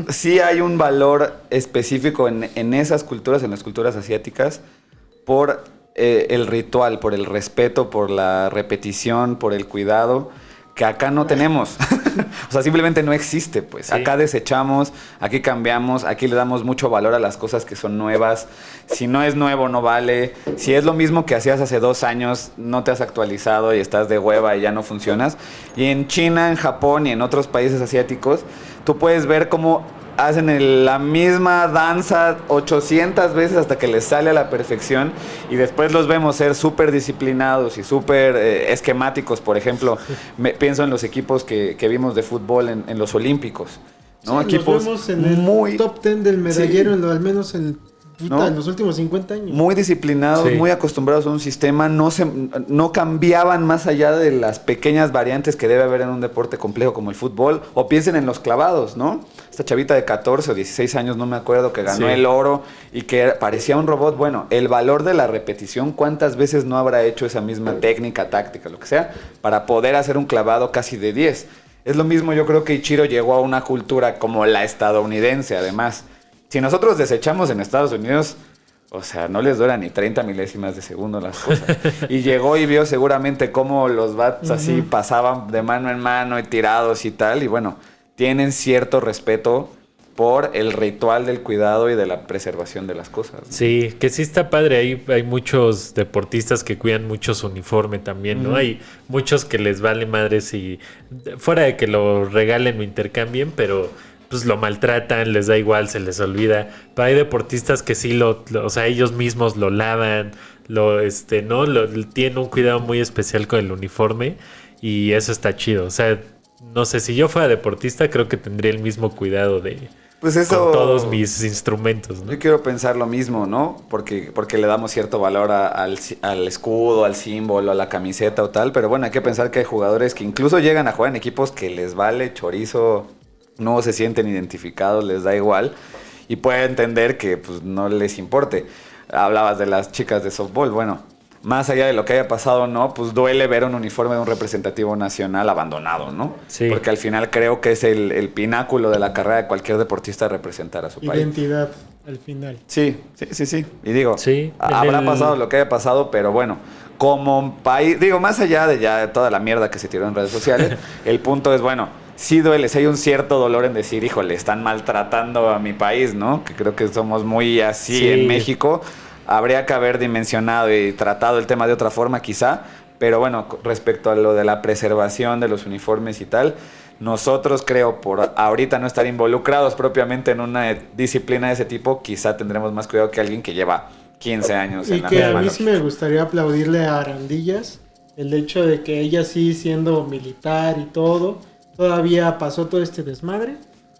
sí hay un valor específico en esas culturas, en las culturas asiáticas, por el ritual, por el respeto, por la repetición, por el cuidado, que acá no tenemos. O sea, simplemente no existe, pues. Sí. Acá desechamos, aquí cambiamos, aquí le damos mucho valor a las cosas que son nuevas. Si no es nuevo, no vale. Si es lo mismo que hacías hace 2 años, no te has actualizado y estás de hueva y ya no funcionas. Y en China, en Japón y en otros países asiáticos, tú puedes ver cómo hacen la misma danza 800 veces hasta que les sale a la perfección y después los vemos ser súper disciplinados y súper esquemáticos. Por ejemplo, pienso en los equipos que vimos de fútbol en los Olímpicos, ¿no? Sí, equipos los vemos en el top 10 del medallero, en menos en los últimos 50 años. Muy disciplinados, muy acostumbrados a un sistema, no cambiaban más allá de las pequeñas variantes que debe haber en un deporte complejo como el fútbol. O piensen en los clavados, ¿no? Esta chavita de 14 o 16 años, no me acuerdo, que ganó el oro y que parecía un robot. Bueno, el valor de la repetición, ¿cuántas veces no habrá hecho esa misma técnica, táctica, lo que sea, para poder hacer un clavado casi de 10? Es lo mismo, yo creo que Ichiro llegó a una cultura como la estadounidense, además. Si nosotros desechamos en Estados Unidos, o sea, no les dura ni 30 milésimas de segundo las cosas. Y llegó y vio seguramente cómo los bats así pasaban de mano en mano y tirados y tal. Y bueno, tienen cierto respeto por el ritual del cuidado y de la preservación de las cosas, ¿no? Sí, que sí está padre. Hay muchos deportistas que cuidan mucho su uniforme también, ¿no? Hay muchos que les vale madres y fuera de que lo regalen o intercambien, pero pues lo maltratan, les da igual, se les olvida. Pero hay deportistas que sí o sea, ellos mismos lo lavan, tienen un cuidado muy especial con el uniforme y eso está chido. O sea, no sé, si yo fuera deportista creo que tendría el mismo cuidado pues eso, con todos mis instrumentos, ¿no? Yo quiero pensar lo mismo, ¿no? Porque le damos cierto valor al escudo, al símbolo, a la camiseta o tal. Pero bueno, hay que pensar que hay jugadores que incluso llegan a jugar en equipos que les vale chorizo, no se sienten identificados, les da igual. Y puede entender que pues no les importe. Hablabas de las chicas de softball, bueno, más allá de lo que haya pasado, ¿no? Pues duele ver un uniforme de un representativo nacional abandonado, ¿no? Sí. Porque al final creo que es el pináculo de la carrera de cualquier deportista representar a su país. Identidad al final. Sí. Y digo, Sí, habrá pasado lo que haya pasado, pero bueno, como país, digo, más allá de ya toda la mierda que se tiró en redes sociales, el punto es, bueno, sí duele, sí hay un cierto dolor en decir, híjole, están maltratando a mi país, ¿no? Que creo que somos muy así Sí. en México. Habría que haber dimensionado y tratado el tema de otra forma quizá, pero bueno, respecto a lo de la preservación de los uniformes y tal, nosotros creo por ahorita no estar involucrados propiamente en una disciplina de ese tipo, quizá tendremos más cuidado que alguien que lleva 15 años Y en la que a misma mí sí me gustaría aplaudirle a Arandillas el hecho de que ella sí siendo militar y todo, todavía pasó todo este desmadre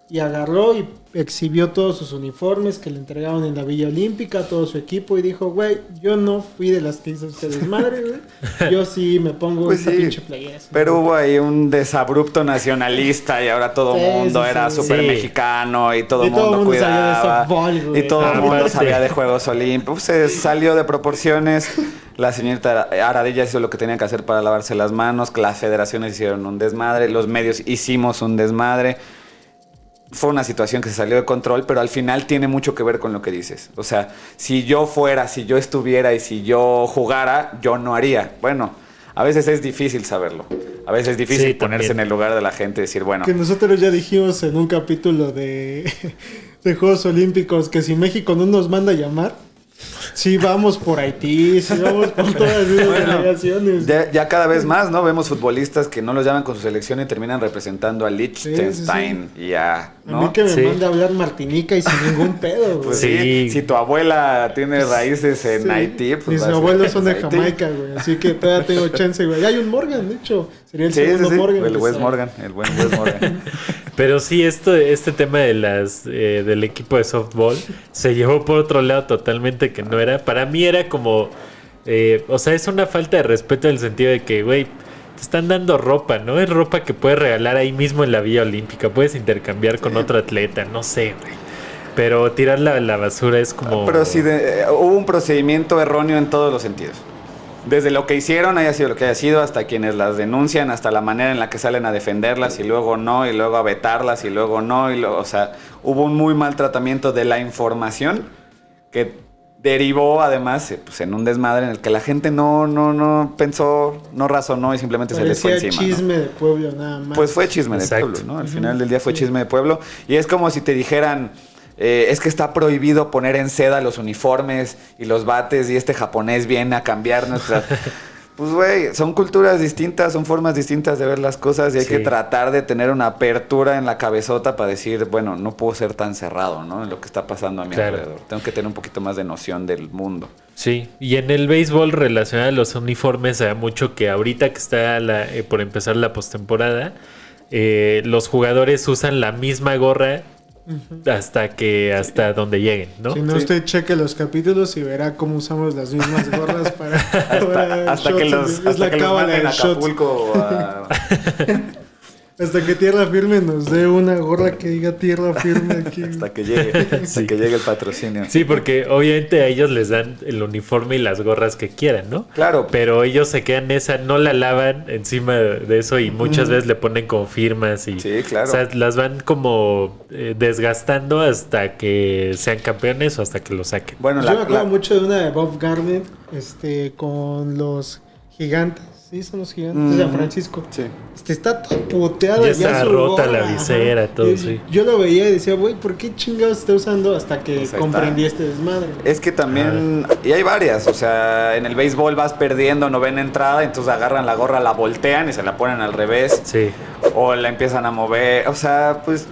y agarró y exhibió todos sus uniformes que le entregaron en la Villa Olímpica, todo su equipo y dijo, güey, yo no fui de las que hizo este desmadre, güey. Yo sí me pongo Pues esta sí, pinche playera. pero hubo ahí un desabrupto nacionalista y ahora todo el Sí, mundo sí, era sí. súper Sí. mexicano y todo Y el mundo sabía de cuidaba. softball, güey. Y todo el mundo Aparte. sabía de Juegos Olímpicos. Se salió de proporciones. La señorita Aradilla hizo lo que tenía que hacer para lavarse las manos. Las federaciones hicieron un desmadre. Los medios hicimos un desmadre. Fue una situación que se salió de control, pero al final tiene mucho que ver con lo que dices. O sea, si yo fuera, si yo estuviera y si yo jugara, yo no haría. Bueno, a veces es difícil saberlo. A veces es difícil Sí, ponerse también. en el lugar de la gente y decir, bueno, Que nosotros ya dijimos en un capítulo de Juegos Olímpicos que si México no nos manda a llamar, sí vamos por Haití, sí vamos por todas esas bueno, delegaciones. ya cada vez más, ¿no? Vemos futbolistas que no los llaman con su selección y terminan representando a Liechtenstein y a... ¿no? A mí que me Sí. manda a hablar martinica y sin ningún pedo, güey. Pues Sí. sí, si tu abuela tiene raíces en Sí. Haití, pues mis vas a- abuelos son de Haití. Jamaica, güey. Así que todavía tengo chance, güey. Hay un Morgan, de hecho. Sería el Sí, segundo Morgan. el que Wes sale. Morgan, el buen Wes Morgan. Pero sí, este tema de del equipo de softball se llevó por otro lado totalmente que no era. Para mí era como, o sea, es una falta de respeto en el sentido de que, güey, te están dando ropa, ¿no? Es ropa que puedes regalar ahí mismo en la Villa Olímpica, puedes intercambiar con otro atleta, no sé, güey. Pero tirarla a la basura es como... Pero sí, hubo un procedimiento erróneo en todos los sentidos. Desde lo que hicieron, haya sido lo que haya sido, hasta quienes las denuncian, hasta la manera en la que salen a defenderlas y luego no, y luego a vetarlas y luego no. O sea, hubo un muy mal tratamiento de la información que derivó además pues, en un desmadre en el que la gente no pensó, no razonó y simplemente se les fue Parecía encima. ¿no? chisme de pueblo nada más. Pues fue chisme Exacto. de pueblo, ¿no? Al final del día fue chisme de pueblo. Y es como si te dijeran, es que está prohibido poner en seda los uniformes y los bates y este japonés viene a cambiar nuestras... Pues, güey, son culturas distintas, son formas distintas de ver las cosas y hay Sí. que tratar de tener una apertura en la cabezota para decir, bueno, no puedo ser tan cerrado, ¿no? En lo que está pasando a mi Claro. alrededor. Tengo que tener un poquito más de noción del mundo. Sí, y en el béisbol relacionado a los uniformes, hay mucho que ahorita que está por empezar la postemporada, los jugadores usan la misma gorra hasta donde lleguen, ¿no? Si no, Sí. usted cheque los capítulos y verá cómo usamos las mismas gorras para Hasta shots. que los, Es hasta la que los cábala manden del a shots. Acapulco a... Hasta que Tierra Firme nos dé una gorra que diga Tierra Firme aquí. hasta que llegue el patrocinio. Sí, porque obviamente a ellos les dan el uniforme y las gorras que quieran, ¿no? Claro. Pero ellos se quedan esa, no la lavan encima de eso y muchas veces le ponen como firmas y... Sí, claro. O sea, las van como desgastando hasta que sean campeones o hasta que lo saquen. Bueno, Yo me acuerdo mucho de una de Bob Garnett con los gigantes. Sí, son los gigantes de San Francisco. Sí. Está todo puteada Ya ya está su rota gorra, la visera, ajá. todo, Y sí. Yo lo veía y decía, güey, ¿por qué chingados está usando? Hasta que Pues ahí comprendí está. este desmadre. Es que también, y hay varias, o sea, en el béisbol vas perdiendo, no ven entrada, entonces agarran la gorra, la voltean y se la ponen al revés, Sí. o la empiezan a mover, o sea, pues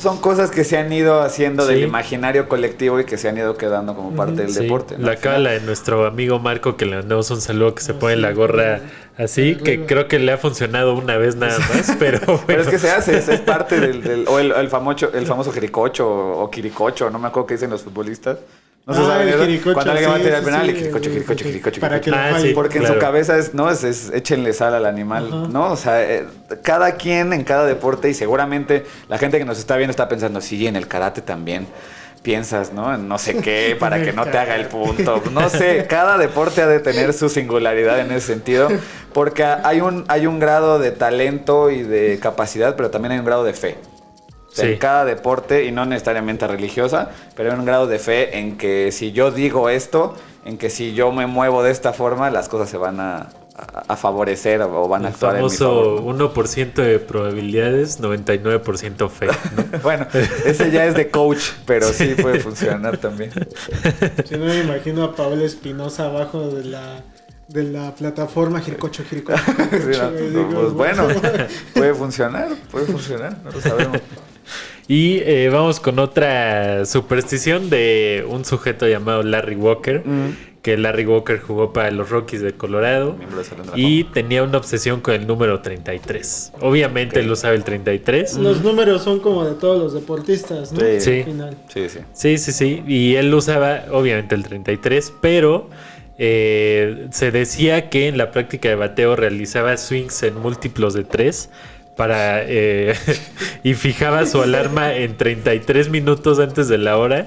son cosas que se han ido haciendo del Sí. imaginario colectivo y que se han ido quedando como parte del Sí, deporte, ¿no? la Al final. cábala de nuestro amigo Marco, que le mandamos un saludo, que se pone la gorra así, que creo que le ha funcionado una vez nada más, pero bueno. Pero es que se hace, es parte o el famoso jericocho o quiricocho, no me acuerdo qué dicen los futbolistas. No se sabe el eso. jiricocho, Cuando alguien va a tirar el sí, penal, sí, y jiricocho. para que lo Ah, falle. sí. Porque en Claro. su cabeza es échenle sal al animal, Ajá. ¿no? O sea, cada quien en cada deporte, y seguramente la gente que nos está viendo está pensando, sí, en el karate también piensas, ¿no? En no sé qué, para que no te haga el punto. No sé, cada deporte ha de tener su singularidad en ese sentido, porque hay un grado de talento y de capacidad, pero también hay un grado de fe. O sea, Sí. en cada deporte, y no necesariamente religiosa, pero hay un grado de fe en que si yo digo esto, en que si yo me muevo de esta forma, las cosas se van a favorecer o van a El actuar en mi famoso favor, ¿no? 1% de probabilidades, 99% fe, ¿no? Bueno, ese ya es de coach, pero sí puede funcionar también. Si no me imagino a Pablo Espinosa abajo de la plataforma Jiricocho. Sí, pues bueno, puede funcionar, no lo sabemos. Y vamos con otra superstición de un sujeto llamado Larry Walker, que Larry Walker jugó para los Rockies de Colorado Miembro del Salón de la y tenía una obsesión con el número 33. Obviamente él usaba el 33. Los números son como de todos los deportistas, ¿no? Sí. Sí. Al final. Sí, sí. Sí. Y él usaba obviamente el 33, pero se decía que en la práctica de bateo realizaba swings en múltiplos de 3 para y fijaba su alarma en 33 minutos antes de la hora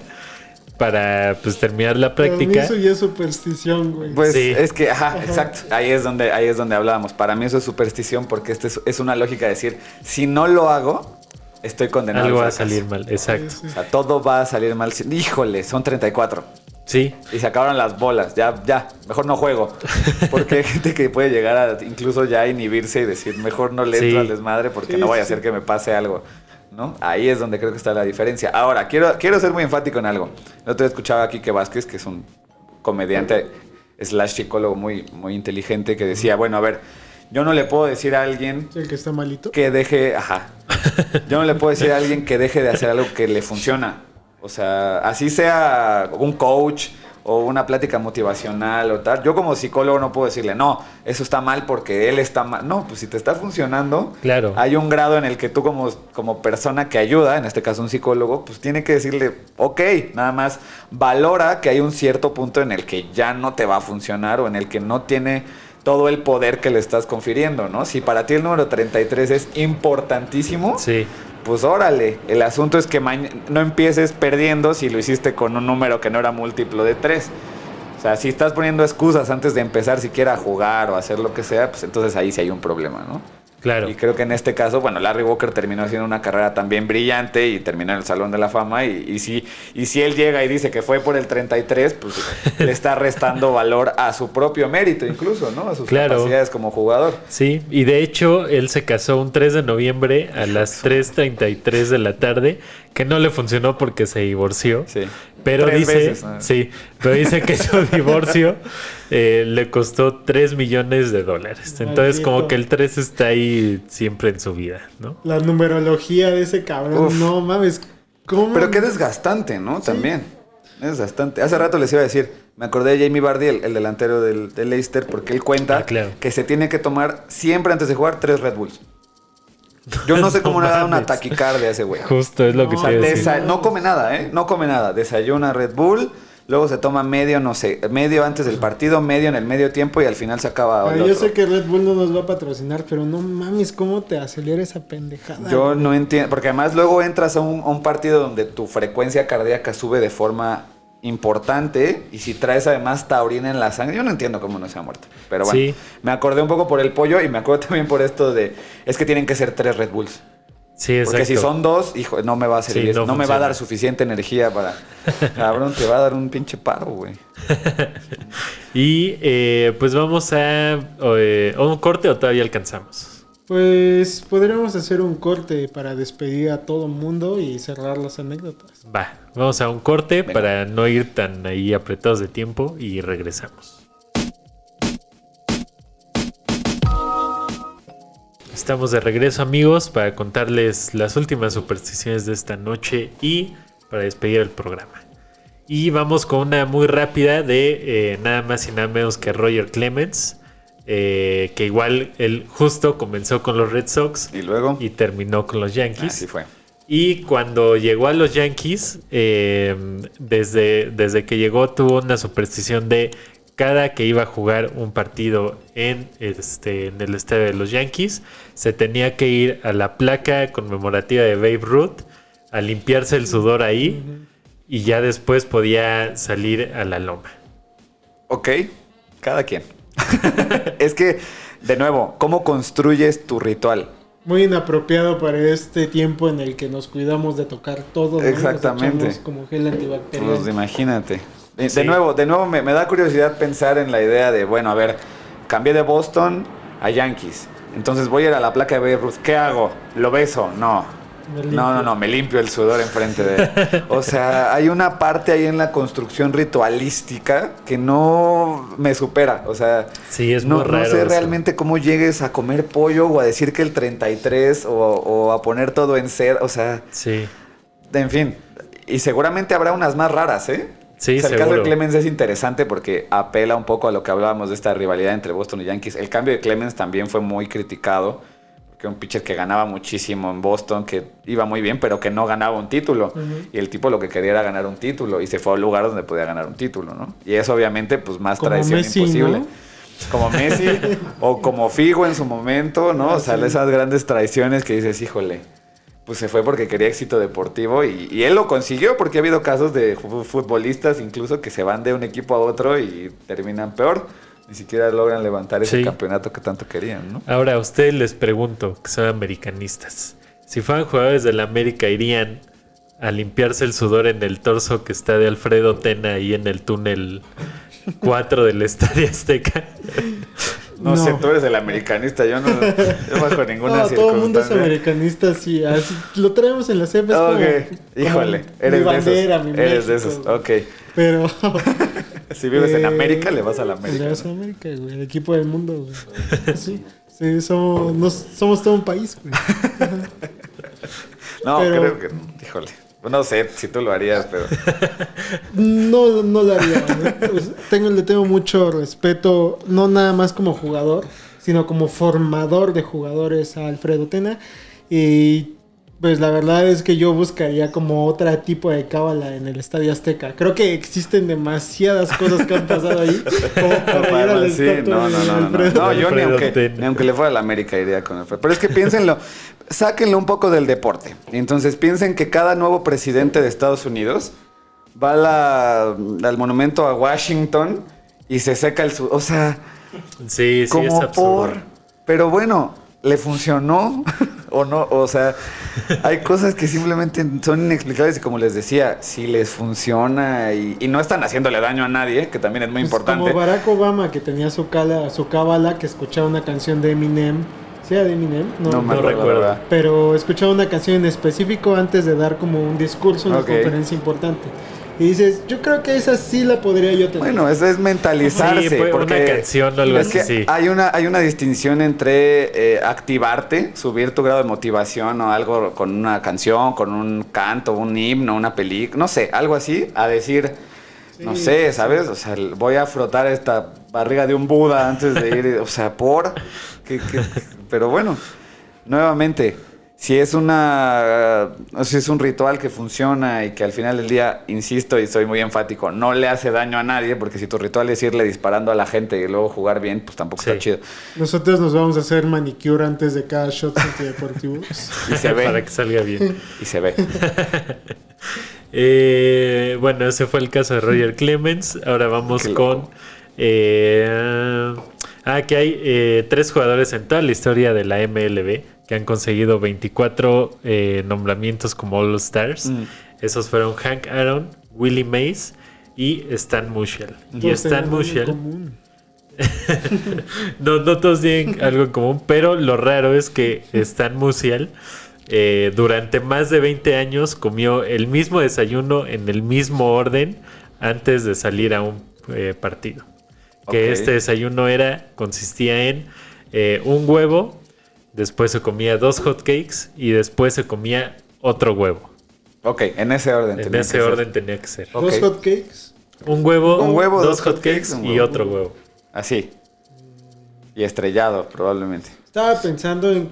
para pues terminar la Para mí práctica. eso ya es superstición, güey. Pues Sí. es que, exacto, ahí es donde hablábamos. Para mí eso es superstición porque es una lógica de decir, si no lo hago, estoy condenado Algo al va a fracaso. salir mal, exacto. Sí, O sea, todo va a salir mal. Híjole, son 34. Sí, Y se acabaron las bolas. Ya, mejor no juego. Porque hay gente que puede llegar a incluso ya inhibirse y decir, mejor no le entro Sí. al desmadre porque Sí, no vaya a sí. ser que me pase algo. ¿No? Ahí es donde creo que está la diferencia. Ahora, quiero ser muy enfático en algo. El otro día escuchaba a Quique Vázquez, que es un comediante / psicólogo muy, muy inteligente, que decía, bueno, a ver, yo no le puedo decir a alguien El que está malito. que deje, yo no le puedo decir a alguien que deje de hacer algo que le funciona. O sea, así sea un coach o una plática motivacional o tal. Yo como psicólogo no puedo decirle, no, eso está mal porque él está mal. No, pues si te está funcionando, Claro. hay un grado en el que tú como persona que ayuda, en este caso un psicólogo, pues tiene que decirle, ok, nada más valora que hay un cierto punto en el que ya no te va a funcionar o en el que no tiene todo el poder que le estás confiriendo, ¿no? Si para ti el número 33 es importantísimo, sí. pues órale, el asunto es que no empieces perdiendo si lo hiciste con un número que no era múltiplo de 3. O sea, si estás poniendo excusas antes de empezar siquiera a jugar o a hacer lo que sea, pues entonces ahí sí hay un problema, ¿no? Claro. Y creo que en este caso, bueno, Larry Walker terminó haciendo una carrera también brillante y terminó en el Salón de la Fama. Y si él llega y dice que fue por el 33, pues le está restando valor a su propio mérito incluso, ¿no? A sus Claro. capacidades como jugador. Sí, y de hecho él se casó un 3 de noviembre a las 3:33 de la tarde, que no le funcionó porque se divorció. Sí. Pero 3 dice, veces, ¿no? sí, pero dice que su divorcio le costó $3 millones. Entonces Maldito. como que el 3 está ahí siempre en su vida, ¿no? La numerología de ese cabrón. Uf. No mames. ¿Cómo? Pero qué desgastante, ¿no? También. Es desgastante. Hace rato les iba a decir, me acordé de Jamie Vardy, el delantero del Leicester, porque él cuenta claro. que se tiene que tomar siempre antes de jugar 3 Red Bulls. Yo no sé cómo le da una mames. taquicardia a ese güey. Justo es lo que No, te iba a decir. No come nada, ¿eh? No come nada. Desayuna Red Bull, luego se toma medio, no sé, medio antes del partido, medio en el medio tiempo y al final se acaba el Yo otro. sé que Red Bull no nos va a patrocinar, pero no mames, ¿cómo te acelera esa pendejada? Yo güey? no entiendo, porque además luego entras a un partido donde tu frecuencia cardíaca sube de forma importante y si traes además taurina en la sangre, yo no entiendo cómo no se ha muerto. Pero bueno, Sí. me acordé un poco por el pollo y me acuerdo también por esto de, es que tienen que ser 3 Red Bulls. Sí, exacto. Porque si son 2, hijo, no me va a servir, Sí, no no me va a funciona. dar suficiente energía para... Cabrón, te va a dar un pinche paro, güey. Y pues vamos a un corte o todavía alcanzamos. Pues podríamos hacer un corte para despedir a todo mundo y cerrar las anécdotas. Va, vamos a un corte Venga. para no ir tan ahí apretados de tiempo y regresamos. Estamos de regreso, amigos, para contarles las últimas supersticiones de esta noche y para despedir el programa. Y vamos con una muy rápida de nada más y nada menos que Roger Clemens, que igual él justo comenzó con los Red Sox y luego terminó con los Yankees. Así fue. Y cuando llegó a los Yankees, desde que llegó tuvo una superstición de cada que iba a jugar un partido en el estadio de los Yankees, se tenía que ir a la placa conmemorativa de Babe Ruth a limpiarse el sudor ahí y ya después podía salir a la loma. Ok, cada quien. Es que, de nuevo, ¿cómo construyes tu ritual? Muy inapropiado para este tiempo en el que nos cuidamos de tocar todo, ¿no? Exactamente. Nos echamos como gel antibacterial. Pues imagínate. Sí. De nuevo me da curiosidad pensar en la idea de, bueno, a ver, cambié de Boston a Yankees. Entonces voy a ir a la placa de Babe Ruth. ¿Qué hago? ¿Lo beso? No. No, me limpio el sudor enfrente de él. O sea, hay una parte ahí en la construcción ritualística que no me supera. O sea, sí, es no, muy raro no sé eso. realmente cómo llegues a comer pollo o a decir que el 33 o a poner todo en ser. O sea, sí. En fin. Y seguramente habrá unas más raras, ¿eh? Sí, o sea, el seguro. caso de Clemens es interesante porque apela un poco a lo que hablábamos de esta rivalidad entre Boston y Yankees. El cambio de Clemens también fue muy criticado. Que un pitcher que ganaba muchísimo en Boston, que iba muy bien, pero que no ganaba un título. Y el tipo lo que quería era ganar un título. Y se fue a un lugar donde podía ganar un título, ¿no? Y eso obviamente, pues más Como tradición Messi, imposible. ¿no? Como Messi o como Figo en su momento, ¿no? O sea, esas grandes traiciones que dices, híjole, pues se fue porque quería éxito deportivo. Y él lo consiguió porque ha habido casos de futbolistas incluso que se van de un equipo a otro y terminan peor. Ni siquiera logran levantar ese campeonato que tanto querían, ¿no? Ahora, a ustedes les pregunto, que son americanistas, si fueran jugadores de la América, ¿irían a limpiarse el sudor en el torso que está de Alfredo Tena ahí en el túnel 4 del Estadio Azteca? No sé, tú eres el americanista, yo bajo ninguna No, todo el mundo es circunstancia. americanista, sí. Así, lo traemos en la CEP. Es como híjole, mi eres bandera, de esos. mi Eres de México, esos, güey. ok. Pero... Si vives en América, le vas a la América. Le vas a América, güey. El equipo del mundo, güey. Sí, somos todo un país, güey. No, Pero- creo que... Híjole. No sé si tú lo harías, pero... No lo haría. ¿No? Pues, le tengo mucho respeto, no nada más como jugador, sino como formador de jugadores a Alfredo Tena. Y pues la verdad es que yo buscaría como otro tipo de cábala en el Estadio Azteca. Creo que existen demasiadas cosas que han pasado ahí como para ir al Sí, estatua de Alfredo. No, yo ni Alfredo Tena. ni aunque le fuera a la América iría con Alfredo. Pero es que piénsenlo, sáquenlo un poco del deporte. Entonces piensen que cada nuevo presidente de Estados Unidos va al monumento a Washington y se seca el sudor. O sea, Sí, es como absurdo. Pero bueno, ¿le funcionó o no? O sea, hay cosas que simplemente son inexplicables y como les decía, si les funciona y no están haciéndole daño a nadie, que también es muy Pues importante. como Barack Obama, que tenía su cábala, que escuchaba una canción de Eminem. ¿Sí era de Eminem? No me No acuerdo, recuerdo. la verdad. Pero escuchaba una canción en específico antes de dar como un discurso en una Ok. conferencia importante. Y dices, yo creo que esa sí la podría yo tener. Bueno, eso es mentalizarse. Sí, pues, porque una canción o algo es así, que sí. hay una distinción entre activarte, subir tu grado de motivación o algo con una canción, con un canto, un himno, una película, no sé, algo así, a decir, no sé, ¿sabes? O sea, voy a frotar esta barriga de un Buda antes de ir, o sea, pero bueno, nuevamente, si es un ritual que funciona y que al final del día, insisto y soy muy enfático, no le hace daño a nadie, porque si tu ritual es irle disparando a la gente y luego jugar bien, pues tampoco Sí. está chido. Nosotros nos vamos a hacer manicure antes de cada shot antideportivos. Y se Para ve, que salga bien. y se ve. Bueno, ese fue el caso de Roger Clemens. Ahora vamos Qué loco. con... que hay 3 jugadores en toda la historia de la MLB que han conseguido 24 nombramientos como All-Stars. Esos fueron Hank Aaron, Willie Mays y Stan Musial. Y Todos Stan tenemos algo en Musial... común. No todos tienen algo en común, pero lo raro es que Stan Musial durante más de 20 años comió el mismo desayuno en el mismo orden antes de salir a un partido. Que Ok. este desayuno consistía en un huevo después se comía 2 hotcakes y después se comía otro huevo. Ok, en ese orden. En ese orden tenía que ser. Ok. 2 hotcakes. Un huevo, 2 dos hotcakes un y huevo. otro huevo. Así. Y estrellado, probablemente. Estaba pensando en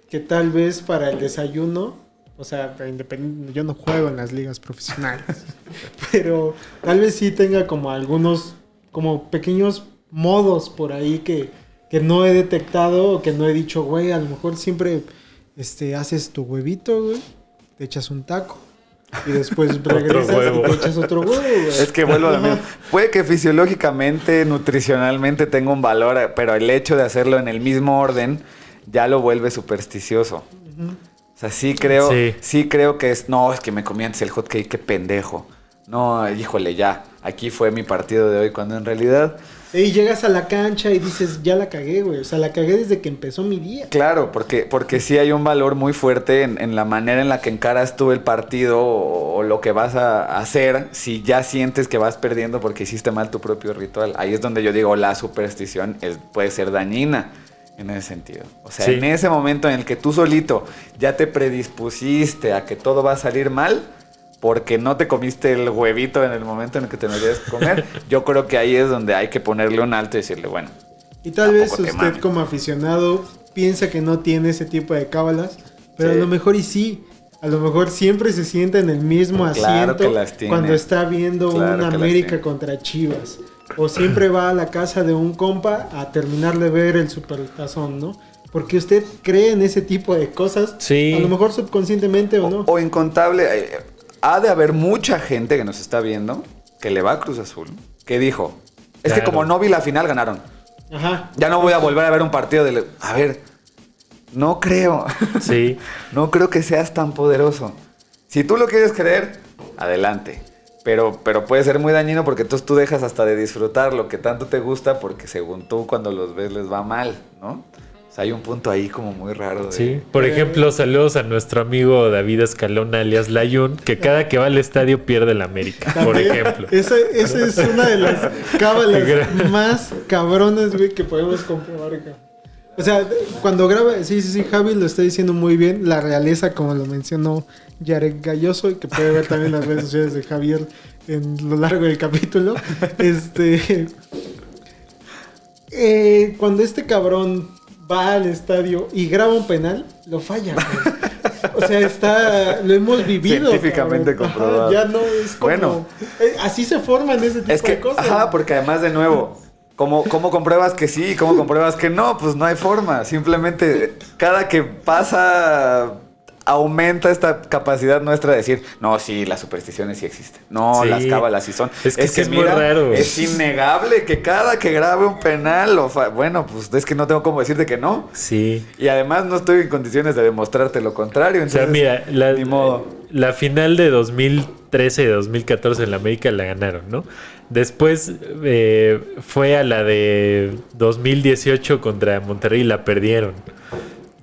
que tal vez para el desayuno, o sea, yo no juego en las ligas profesionales, pero tal vez sí tenga como algunos, como pequeños modos por ahí que no he detectado o que no he dicho, güey, a lo mejor siempre haces tu huevito, güey, te echas un taco. Y después regresas huevo. y te echas otro huevo, güey. Es que vuelvo a lo mismo. Puede que fisiológicamente, nutricionalmente tenga un valor, pero el hecho de hacerlo en el mismo orden ya lo vuelve supersticioso. O sea, sí creo que es... No, es que me comí antes el hot cake, qué pendejo. No, híjole, ya. Aquí fue mi partido de hoy, cuando en realidad... Y llegas a la cancha y dices, ya la cagué, güey. O sea, la cagué desde que empezó mi día. Claro, porque sí hay un valor muy fuerte en la manera en la que encaras tú el partido o lo que vas a hacer si ya sientes que vas perdiendo porque hiciste mal tu propio ritual. Ahí es donde yo digo, la superstición puede ser dañina en ese sentido. O sea, Sí. en ese momento en el que tú solito ya te predispusiste a que todo va a salir mal porque no te comiste el huevito en el momento en el que te deberías comer, yo creo que ahí es donde hay que ponerle un alto y decirle, bueno... Y tal vez Tampoco te usted mames. como aficionado piensa que no tiene ese tipo de cábalas, pero Sí. a lo mejor y sí. A lo mejor siempre se sienta en el mismo Claro asiento que las tiene. cuando está viendo Claro un que las América tiene. contra Chivas. O siempre va a la casa de un compa a terminar de ver el supertazón, ¿no? Porque usted cree en ese tipo de cosas, Sí. a lo mejor subconscientemente o no. O incontable, ha de haber mucha gente que nos está viendo que le va a Cruz Azul, que dijo, es que Claro. como no vi la final, ganaron. Ajá. Ya no voy a volver a ver un partido de... A ver, no creo. Sí. No creo que seas tan poderoso. Si tú lo quieres creer, adelante. Pero puede ser muy dañino porque entonces tú dejas hasta de disfrutar lo que tanto te gusta porque según tú cuando los ves les va mal, ¿no? O sea, hay un punto ahí como muy raro. De... Sí, por ejemplo, saludos a nuestro amigo David Escalona, alias Layun, que cada que va al estadio pierde el América, por También, ejemplo. Esa es una de las cábalas más cabrones, güey, que podemos comprobar, cabrón. O sea, cuando graba, sí, Javi lo está diciendo muy bien, la realeza, como lo mencionó Yarek Galloso, y que puede ver también las redes sociales de Javier en lo largo del capítulo. Cuando este cabrón va al estadio y graba un penal, lo falla, güey. O sea, lo hemos vivido. Científicamente cabrón. comprobado. Ajá, ya no es como... Bueno. Así se forman ese tipo Es que, de cosas. ajá, porque además de nuevo, ¿cómo compruebas que sí? ¿Cómo compruebas que no? Pues no hay forma. Simplemente cada que pasa aumenta esta capacidad nuestra de decir, no, sí, las supersticiones sí existen. No, Sí. las cábalas sí son. Es que es muy raro. Es innegable que cada que grabe un penal, bueno, pues es que no tengo cómo decirte que no. Sí. Y además no estoy en condiciones de demostrarte lo contrario. O sea, Entonces, mira, ni modo. la final de 2013 y 2014 en la América la ganaron, ¿no? Después fue a la de 2018 contra Monterrey y la perdieron.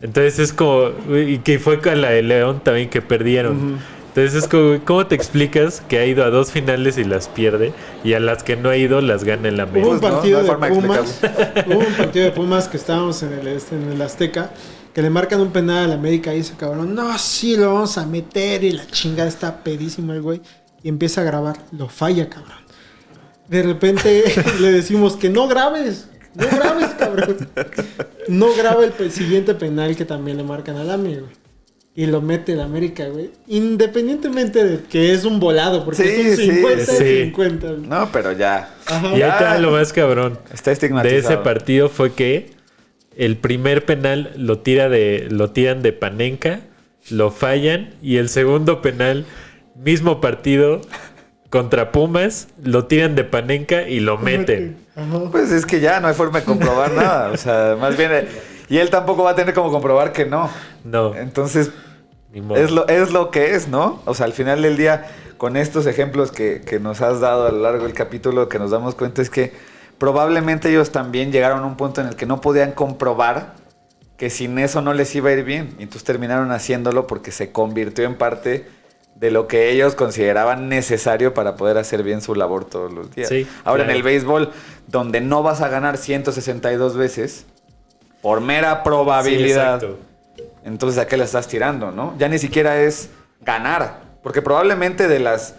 Entonces es como... Y que fue con la de León también que perdieron. Entonces es como... ¿Cómo te explicas que ha ido a 2 finales y las pierde? Y a las que no ha ido las gana en la Hubo un América. no, partido no hay forma de de Pumas. Hubo un partido de Pumas que estábamos en el Azteca. Que le marcan un penal al América y ese cabrón. No, sí, lo vamos a meter. Y la chingada está pedísima el güey. Y empieza a grabar. Lo falla, cabrón. De repente le decimos que no grabes. No grabes, cabrón. No graba el siguiente penal que también le marcan al América, güey. Y lo mete el América, güey. Independientemente de que es un volado. Porque Sí, es un 50 sí. 50. güey. No, pero ya. Ajá. Y ahí está lo más cabrón Está de estigmatizado. ese partido fue que el primer penal lo tiran de Panenka, lo fallan, y el segundo penal, mismo partido contra Pumas, lo tiran de Panenka y lo meten. Ajá. Pues es que ya no hay forma de comprobar nada. O sea, más bien... Y él tampoco va a tener como comprobar que no. No, Entonces, ni modo. es lo que es, ¿no? O sea, al final del día, con estos ejemplos que nos has dado a lo largo del capítulo, que nos damos cuenta es que probablemente ellos también llegaron a un punto en el que no podían comprobar que sin eso no les iba a ir bien. Y entonces terminaron haciéndolo porque se convirtió en parte de lo que ellos consideraban necesario para poder hacer bien su labor todos los días. Sí, Ahora, claro. en el béisbol, donde no vas a ganar 162 veces, por mera probabilidad Sí, exacto. Entonces, ¿a qué le estás tirando, no? Ya ni siquiera es ganar. Porque probablemente de las,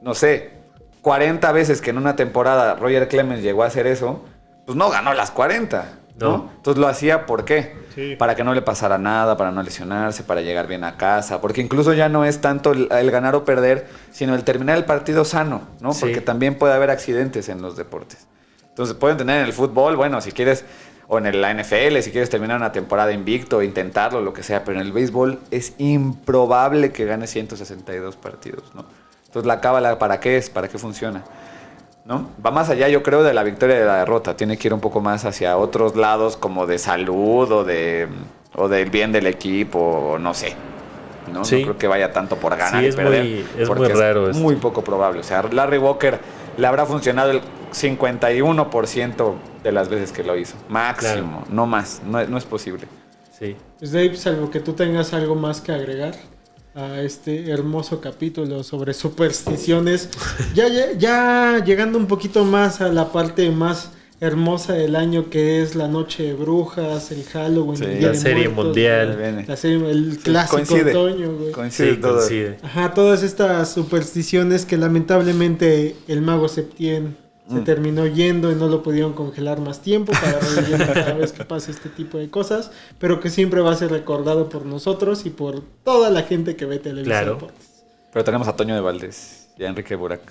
no sé, 40 veces que en una temporada Roger Clemens llegó a hacer eso, pues no ganó las 40, ¿no? Entonces lo hacía, ¿por qué? Sí. Para que no le pasara nada, para no lesionarse, para llegar bien a casa. Porque incluso ya no es tanto el ganar o perder, sino el terminar el partido sano, ¿no? Sí. Porque también puede haber accidentes en los deportes. Entonces pueden tener en el fútbol, bueno, si quieres, o en la NFL, si quieres terminar una temporada invicto, intentarlo, lo que sea, pero en el béisbol es improbable que gane 162 partidos, ¿no? Entonces la cábala, ¿para qué es? ¿Para qué funciona? ¿No? Va más allá, yo creo, de la victoria y de la derrota. Tiene que ir un poco más hacia otros lados, como de salud o del bien del equipo, o no sé. ¿No? Sí. No creo que vaya tanto por ganar Sí, y es perder. muy porque raro es esto. muy poco probable. O sea, Larry Walker le habrá funcionado el 51% de las veces que lo hizo. Máximo, Claro. no más. No es posible. Sí. Pues Dave, salvo que tú tengas algo más que agregar a este hermoso capítulo sobre supersticiones, ya llegando un poquito más a la parte más hermosa del año, que es la noche de brujas, el Halloween, Sí. el Día La de serie Muertos, mundial. Viene. la serie, el clásico Coincide. otoño, güey. Coincide Sí, todo. coincide. Ajá, todas estas supersticiones que lamentablemente el mago Septién se terminó yendo y no lo pudieron congelar más tiempo para revivir cada vez que pasa este tipo de cosas, pero que siempre va a ser recordado por nosotros y por toda la gente que ve televisión. Claro. Deportes. Pero tenemos a Toño de Valdés y a Enrique Burak.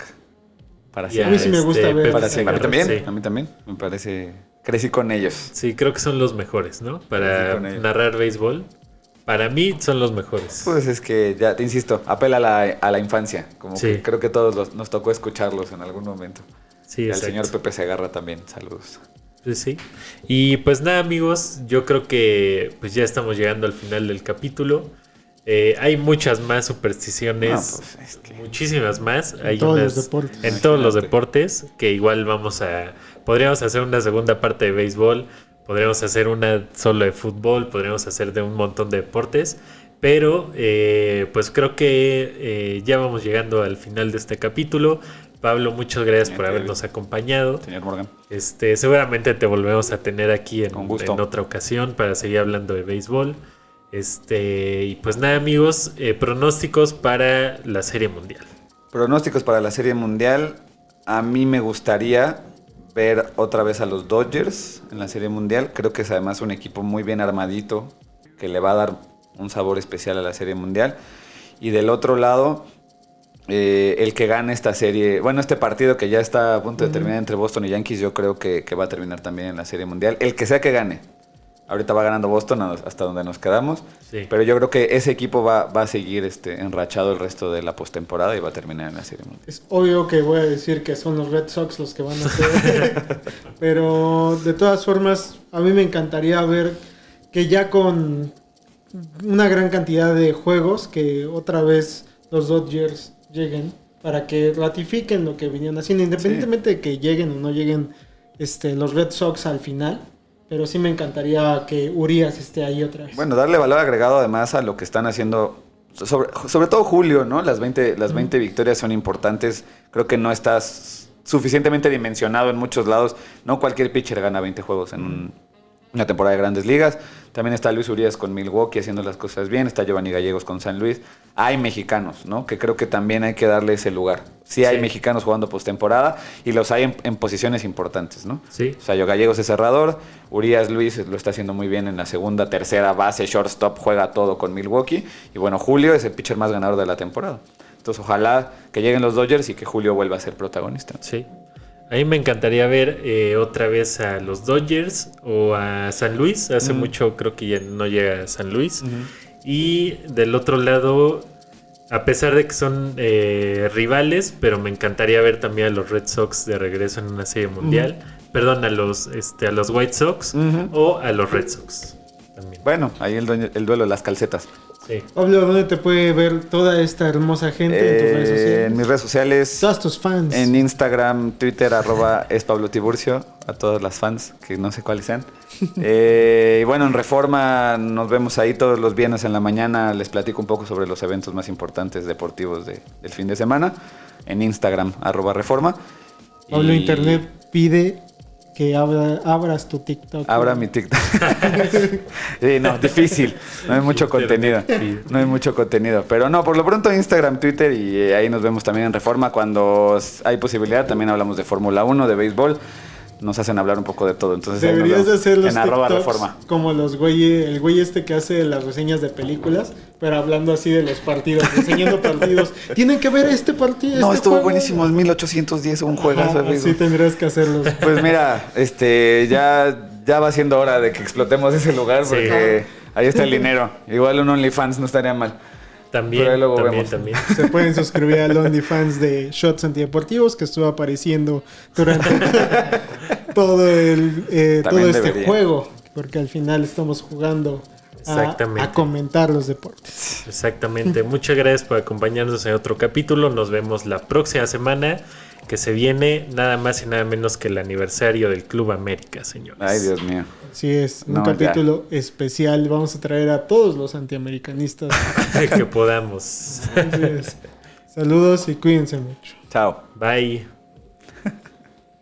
Para Y a mí sí me gusta ver. Pepe Para esa siempre. A mí Segarra, también. sí. A mí también. Me parece. Crecí con ellos. Sí, creo que son los mejores, ¿no? Sí, Para con ellos. narrar béisbol. Para mí son los mejores. Pues es que ya te insisto, apela a la infancia. Como Sí. que creo que todos nos tocó escucharlos en algún momento. Sí, Y al exacto. señor Pepe Segarra también. Saludos. Pues sí. Y pues nada, amigos, yo creo que pues ya estamos llegando al final del capítulo. Hay muchas más supersticiones, No, pues, es que- muchísimas más. Hay todos unas- los deportes. En todos los Imagínate. deportes, que igual podríamos hacer una segunda parte de béisbol, podríamos hacer una solo de fútbol, podríamos hacer de un montón de deportes. Pero pues creo que ya vamos llegando al final de este capítulo. Pablo, muchas gracias por Bien, habernos acompañado. Señor Morgan. Seguramente te volvemos a tener aquí Con gusto. en otra ocasión para seguir hablando de béisbol. Y pues nada, amigos, pronósticos para la Serie Mundial. Pronósticos para la Serie Mundial. A mí me gustaría ver otra vez a los Dodgers en la Serie Mundial. Creo que es además un equipo muy bien armadito que le va a dar un sabor especial a la Serie Mundial. Y del otro lado, el que gane esta serie, bueno, este partido que ya está a punto de terminar entre Boston y Yankees, yo creo que va a terminar también en la Serie Mundial. El que sea que gane. Ahorita va ganando Boston hasta donde nos quedamos. Sí. Pero yo creo que ese equipo va a seguir enrachado el resto de la postemporada y va a terminar en la Serie Mundial. Es obvio que voy a decir que son los Red Sox los que van a hacer. Pero de todas formas, a mí me encantaría ver que ya con una gran cantidad de juegos, que otra vez los Dodgers lleguen para que ratifiquen lo que venían haciendo, independientemente de que lleguen o no lleguen los Red Sox al final. Pero sí me encantaría que Urias esté ahí otra vez. Bueno, darle valor agregado además a lo que están haciendo, sobre todo Julio, ¿no? Las 20 victorias son importantes. Creo que no estás suficientemente dimensionado en muchos lados. No cualquier pitcher gana 20 juegos en una temporada de Grandes Ligas. También está Luis Urias con Milwaukee haciendo las cosas bien. Está Giovanni Gallegos con San Luis. Hay mexicanos, ¿no? Que creo que también hay que darle ese lugar. Sí hay mexicanos jugando postemporada y los hay en posiciones importantes, ¿no? Sí. O sea, yo Gallegos es cerrador. Urias Luis lo está haciendo muy bien en la segunda, tercera base, shortstop, juega todo con Milwaukee. Y bueno, Julio es el pitcher más ganador de la temporada. Entonces ojalá que lleguen los Dodgers y que Julio vuelva a ser protagonista. Sí. A mí me encantaría ver otra vez a los Dodgers o a San Luis. Hace mucho creo que ya no llega a San Luis. Y del otro lado, a pesar de que son rivales, pero me encantaría ver también a los Red Sox de regreso en una serie mundial. Perdón, a los White Sox o a los Red Sox también. Bueno, ahí el duelo de las calcetas. Sí. Pablo, ¿dónde te puede ver toda esta hermosa gente en tus redes sociales? En mis redes sociales, Todos tus fans. en Instagram, Twitter, @es Pablo Tiburcio, a todas las fans, que no sé cuáles sean. Y bueno, en Reforma nos vemos ahí todos los viernes en la mañana, les platico un poco sobre los eventos más importantes deportivos del fin de semana, en Instagram, @Reforma. Pablo Y- Internet pide que abras tu TikTok. Abra mi TikTok. Sí, no, difícil. No hay mucho contenido. No hay mucho contenido. Pero no, por lo pronto Instagram, Twitter y ahí nos vemos también en Reforma. Cuando hay posibilidad, también hablamos de Fórmula 1, de béisbol. Nos hacen hablar un poco de todo. Entonces deberías de hacer los en TikToks @Reforma. como el güey este que hace las reseñas de películas, pero hablando así de los partidos, reseñando partidos. Tienen que ver este partido. No, este estuvo juego. buenísimo. En 1810, un juegazo de béisbol. Así tendrías que hacerlos. Pues mira, ya va siendo hora de que explotemos ese lugar porque ahí está el dinero. Igual un OnlyFans no estaría mal. También, Pero ahí luego también, vemos. también. Se pueden suscribir al OnlyFans de Shots Antideportivos, que estuvo apareciendo durante todo este debería. juego, porque al final estamos jugando a comentar los deportes. Exactamente. Muchas gracias por acompañarnos en otro capítulo. Nos vemos la próxima semana, que se viene nada más y nada menos que el aniversario del Club América, señores. Ay, Dios mío. Así es, un capítulo especial. Vamos a traer a todos los antiamericanistas. Que podamos. Así es. Saludos y cuídense mucho. Chao. Bye.